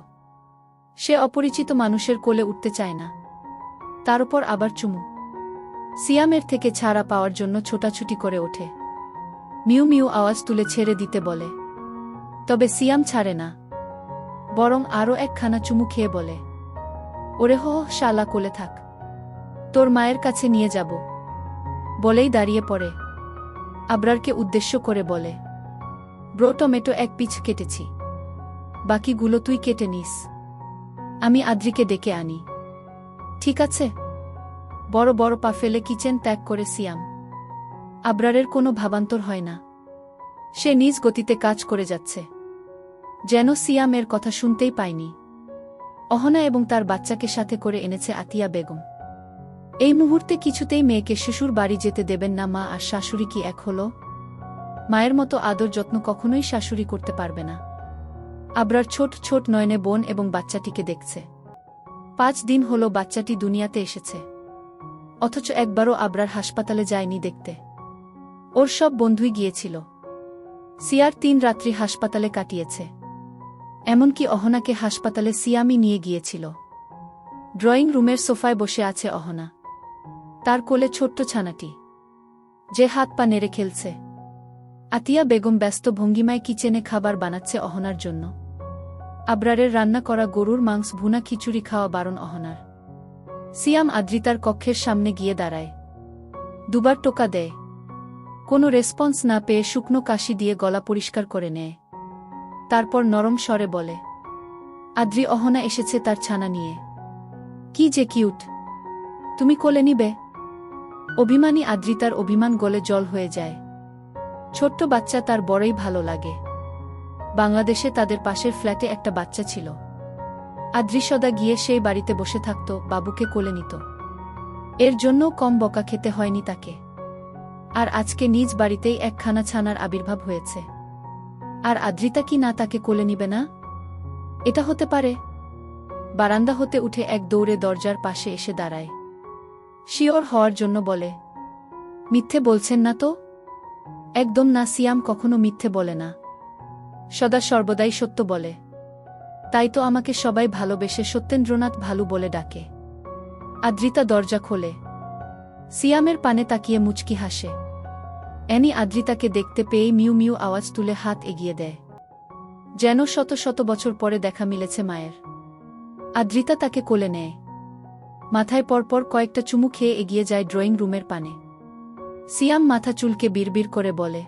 Speaker 1: সে অপরিচিত মানুষের কোলে উঠতে চায় না, তার উপর আবার চুমু। সিয়ামের থেকে ছাড়া পাওয়ার জন্য ছোটাছুটি করে ওঠে। মিউ মিউ আওয়াজ তুলে ছেড়ে দিতে বলে। তবে সিয়াম ছাড়ে না, বরং আরও একখানা চুমু খেয়ে বলে, ওরে হো শালা, কোলে থাক, তোর মায়ের কাছে নিয়ে যাব। বলেই দাঁড়িয়ে পড়ে। আবরারকে উদ্দেশ্য করে বলে, ব্রো, টমেটো এক পিচ কেটেছি, বাকিগুলো তুই কেটে নিস, আমি আদ্রিকে ডেকে আনি। ঠিক আছে। বড় বড় পা ফেলে কিচেন ত্যাগ করে সিয়াম। আবরারের কোনো ভাবান্তর হয় না। সে নিজ গতিতে কাজ করে যাচ্ছে। যেন সিয়ামের কথা শুনতেই পায়নি। অহনা এবং তার বাচ্চাকে সাথে করে এনেছে আতিয়া বেগম। এই মুহূর্তে কিছুতেই মেয়েকে শ্বশুর বাড়ি যেতে দেবেন না মা। আর শাশুড়ি কি এক হলো? মায়ের মতো আদর যত্ন কখনোই শাশুড়ি করতে পারবে না। আবরার ছোট ছোট নয়নে বোন এবং বাচ্চাটিকে দেখছে। 5 দিন হলো বাচ্চাটি দুনিয়াতে এসেছে, অথচ একবারও আবরার হাসপাতালে যায়নি দেখতে। ওর সব বন্ধুই গিয়েছিল। সিয়ার 3 রাত্রি হাসপাতালে কাটিয়েছে। এমনকি অহনাকে হাসপাতালে সিয়ামই নিয়ে গিয়েছিল। ড্রয়িং রুমের সোফায় বসে আছে অহনা, তার কোলে ছোট্ট ছানাটি, যে হাত পা নেড়ে খেলছে। আতিয়া বেগম ব্যস্ত ভঙ্গিমায় কিচেনে খাবার বানাচ্ছে অহনার জন্য। আবরারের রান্না করা গরুর মাংস ভুনা খিচুড়ি খাওয়া বারণ অহনার। সিয়াম আদ্রিতার কক্ষের সামনে গিয়ে দাঁড়ায়, 2 বার টোকা দেয়। কোনো রেসপন্স না পেয়ে শুকনো কাশি দিয়ে গলা পরিষ্কার করে নেয়। তারপর নরম স্বরে বলে, আদ্রি, অহনা এসেছে তার ছানা নিয়ে। কি যে কিউট, তুমি কোলে নিবে? অভিমানী আদ্রিতার অভিমান গলে জল হয়ে যায়। ছোট্ট বাচ্চা তার বড়ই ভালো লাগে। বাংলাদেশে তাদের পাশের ফ্ল্যাটে একটা বাচ্চা ছিল। আদ্রি সদা গিয়ে সেই বাড়িতে বসে থাকত, বাবুকে কোলে নিত। এর জন্য কম বকা খেতে হয়নি তাকে। আর আজকে নিজ বাড়িতেই একখানা ছানার আবির্ভাব হয়েছে। আর আদ্রিতা কি না তাকে কোলে নিবে না? এটা হতে পারে? বারান্দা হতে উঠে এক দৌড়ে দরজার পাশে এসে দাঁড়ায়। শিওর হওয়ার জন্য বলে, মিথ্যে বলছেন না তো? একদম না, সিয়াম কখনো মিথ্যে বলে না, সদা সর্বদাই সত্য বলে। তাই তো আমাকে সবাই ভালোবেসে সত্যেন্দ্রনাথ ভালু বলে ডাকে। আদ্রিতা দরজা খোলে। সিয়ামের পানে তাকিয়ে মুচকি হাসে। অ্যানি আদ্রিতাকে দেখতে পেয়েই মিউ মিউ আওয়াজ তুলে হাত এগিয়ে দেয়, যেন শত শত বছর পরে দেখা মিলেছে মায়ের। আদ্রিতা তাকে কোলে নেয়, মাথায় পরপর কয়েকটা চুমু খেয়ে এগিয়ে যায় ড্রয়িং রুমের পানে। সিয়াম মাথা চুলকে বিড়বিড় করে বলে,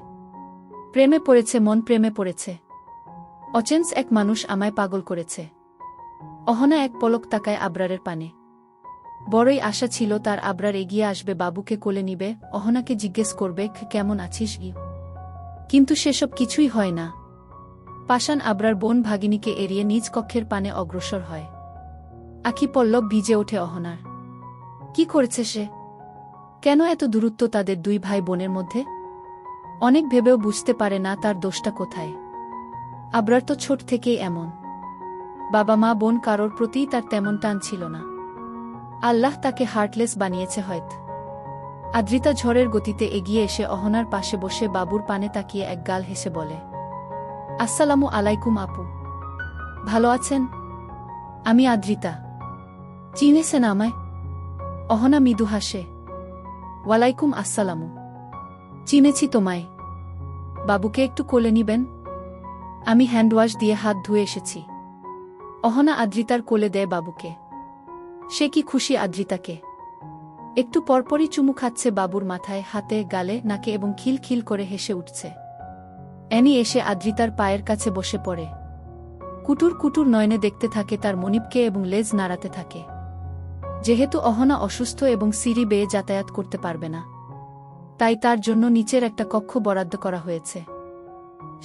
Speaker 1: প্রেমে পড়েছে মন, প্রেমে পড়েছে। অচেন্স এক মানুষ আমায় পাগল করেছে। অহনা এক পলক তাকায় আবরারের পানে। বড়ই আশা ছিল তার আবরার এগিয়ে আসবে, বাবুকে কোলে নিবে, অহনাকে জিজ্ঞেস করবে কেমন আছিস। কিন্তু সেসব কিছুই হয় না। পাষাণ আবরার বোন ভাগিনীকে এড়িয়ে নিজ কক্ষের পানে অগ্রসর হয়। আখি পল্লব ভিজে ওঠে অহনার। কি করেছে সে? কেন এত দূরত্ব তাদের 2 ভাই বোনের মধ্যে? অনেক ভেবেও বুঝতে পারে না তার দোষটা কোথায়। আবরার তো ছোট থেকেই এমন। বাবা মা বোন কারোর প্রতিই তার তেমন টান ছিল না। আল্লাহ তাকে হার্টলেস বানিয়েছে হয়তো। আদ্রিতা ঝড়ের গতিতে এগিয়ে এসে অহনার পাশে বসে বাবুর পানে তাকিয়ে এক গাল হেসে বলে, আসসালামু আলাইকুম আপু, ভালো আছেন? আমি আদ্রিতা, চিনেছেন আমায়? অহনা মৃদু হাসে, ওয়ালাইকুম আসসালামু, চিনেছি তোমায়। বাবুকে একটু কোলে নিবেন? আমি হ্যান্ডওয়াশ দিয়ে হাত ধুয়ে এসেছি। অহনা আদ্রিতার কোলে দেয় বাবুকে। সে কি খুশি আদ্রিতাকে। একটু পরপরই চুমু খাচ্ছে বাবুর মাথায়, হাতে, গালে, নাকে এবং খিল খিল করে হেসে উঠছে। অ্যানি এসে আদ্রিতার পায়ের কাছে বসে পড়ে। কুটুর কুটুর নয়নে দেখতে থাকে তার মনিবকে এবং লেজ নাড়াতে থাকে। যেহেতু অহনা অসুস্থ এবং সিঁড়ি বেয়ে যাতায়াত করতে পারবে না, তাই তার জন্য নিচের একটা কক্ষ বরাদ্দ করা হয়েছে।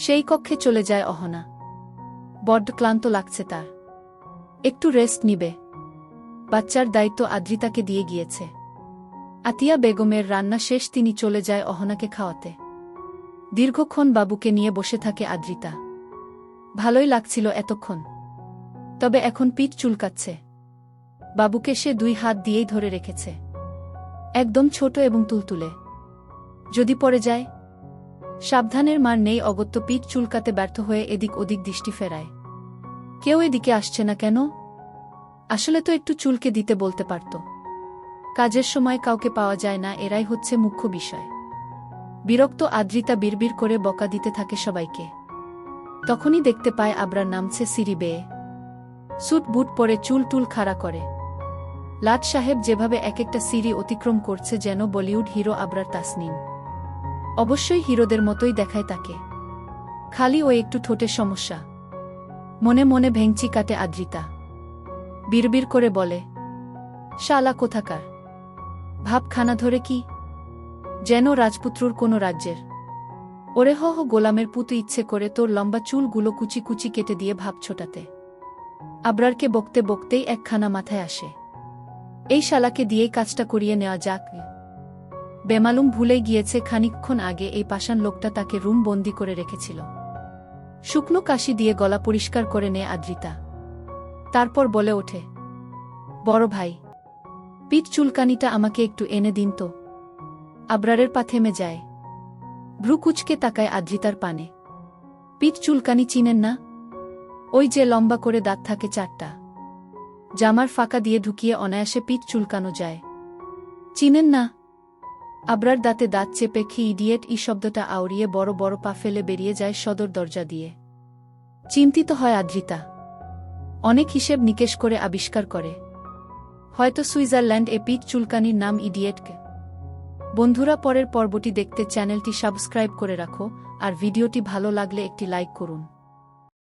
Speaker 1: সেই কক্ষে চলে যায় অহনা। বড্ড ক্লান্ত লাগছে তার, একটু রেস্ট নিবে। বাচ্চার দায়িত্ব আদ্রিতাকে দিয়ে গিয়েছে। আতিয়া বেগমের রান্না শেষ, তিনি চলে যায় অহনাকে খাওয়াতে। দীর্ঘক্ষণ বাবুকে নিয়ে বসে থাকে আদ্রিতা। ভালোই লাগছিল এতক্ষণ, তবে এখন পিঠ চুলকাচ্ছে। বাবুকে সে 2 হাত দিয়েই ধরে রেখেছে, একদম ছোট এবং তুলতুলে। যদি পড়ে যায়? সাবধানের মার নেই, অগত্য পিঠ চুলকাতে ব্যর্থ হয়ে এদিক ওদিক দৃষ্টি ফেরায়। কেউ এদিকে আসছে না কেন? আসলে তো একটু চুলকে দিতে বলতে পারত। কাজের সময় কাউকে পাওয়া যায় না, এরাই হচ্ছে মুখ্য বিষয়। বিরক্ত আদ্রিতা বিড়বিড় করে বকা দিতে থাকে সবাইকে। তখনই দেখতে পায় আবরার নামছে সিঁড়ি বেয়ে। স্যুট বুট পরে চুল টুল খাড়া করে। লাট সাহেব যেভাবে এক একটা সিঁড়ি অতিক্রম করছে, যেন বলিউড হিরো আবরার তাসনিম। অবশ্যই হিরোদের মতোই দেখায় তাকে, খালি ও একটু ঠোঁটের সমস্যা। মনে মনে ভেঙচি কাটে আদ্রিতা। বিড়বিড় করে বলে, শালা কোথাকার, ভাবখানা ধরে কি যেন রাজপুত্রুর কোনো রাজ্যের। ওরে হ গোলামের পুতু, ইচ্ছে করে তোর লম্বা চুলগুলো কুচি কুচি কেটে দিয়ে ভাব ছোটাতে। আবরারকে বকতে বকতেই একখানা মাথায় আসে, এই শালাকে দিয়েই কাজটা করিয়ে নেওয়া যাক। বেমালুম ভুলে গিয়েছে খানিকক্ষণ আগে এই পাষাণ লোকটা তাকে রুম বন্দি করে রেখেছিল। শুকনো কাশি দিয়ে গলা পরিষ্কার করে নেয় আদ্রিতা। তারপর বলে ওঠে, বড় ভাই, পিঠ চুলকানিটা আমাকে একটু এনে দিন তো। আবরারের পা থেমে যায়। ভ্রু কুচকে তাকায় আদ্রিতার পানে। পিঠ চুলকানি চিনেন না? ওই যে লম্বা করে দাঁত থাকে 4টা, জামার ফাঁকা দিয়ে ঢুকিয়ে অনায়াসে পিঠ চুলকানো যায়। চিনেন না? আবরার দাঁতে দাঁত চেপে ইডিয়েট ই শব্দটা আওড়িয়ে বড় বড় পা ফেলে বেরিয়ে যায় সদর দরজা দিয়ে। চিন্তিত হয় আদ্রিতা। অনেক হিসেব নিকেশ করে আবিষ্কার করে, হয়তো সুইজারল্যান্ড এ পিঠ চুলকানির নাম ইডিয়েটকে। বন্ধুরা, পরের পর্বটি দেখতে চ্যানেলটি সাবস্ক্রাইব করে রাখো, আর ভিডিওটি ভালো লাগলে একটি লাইক করুন।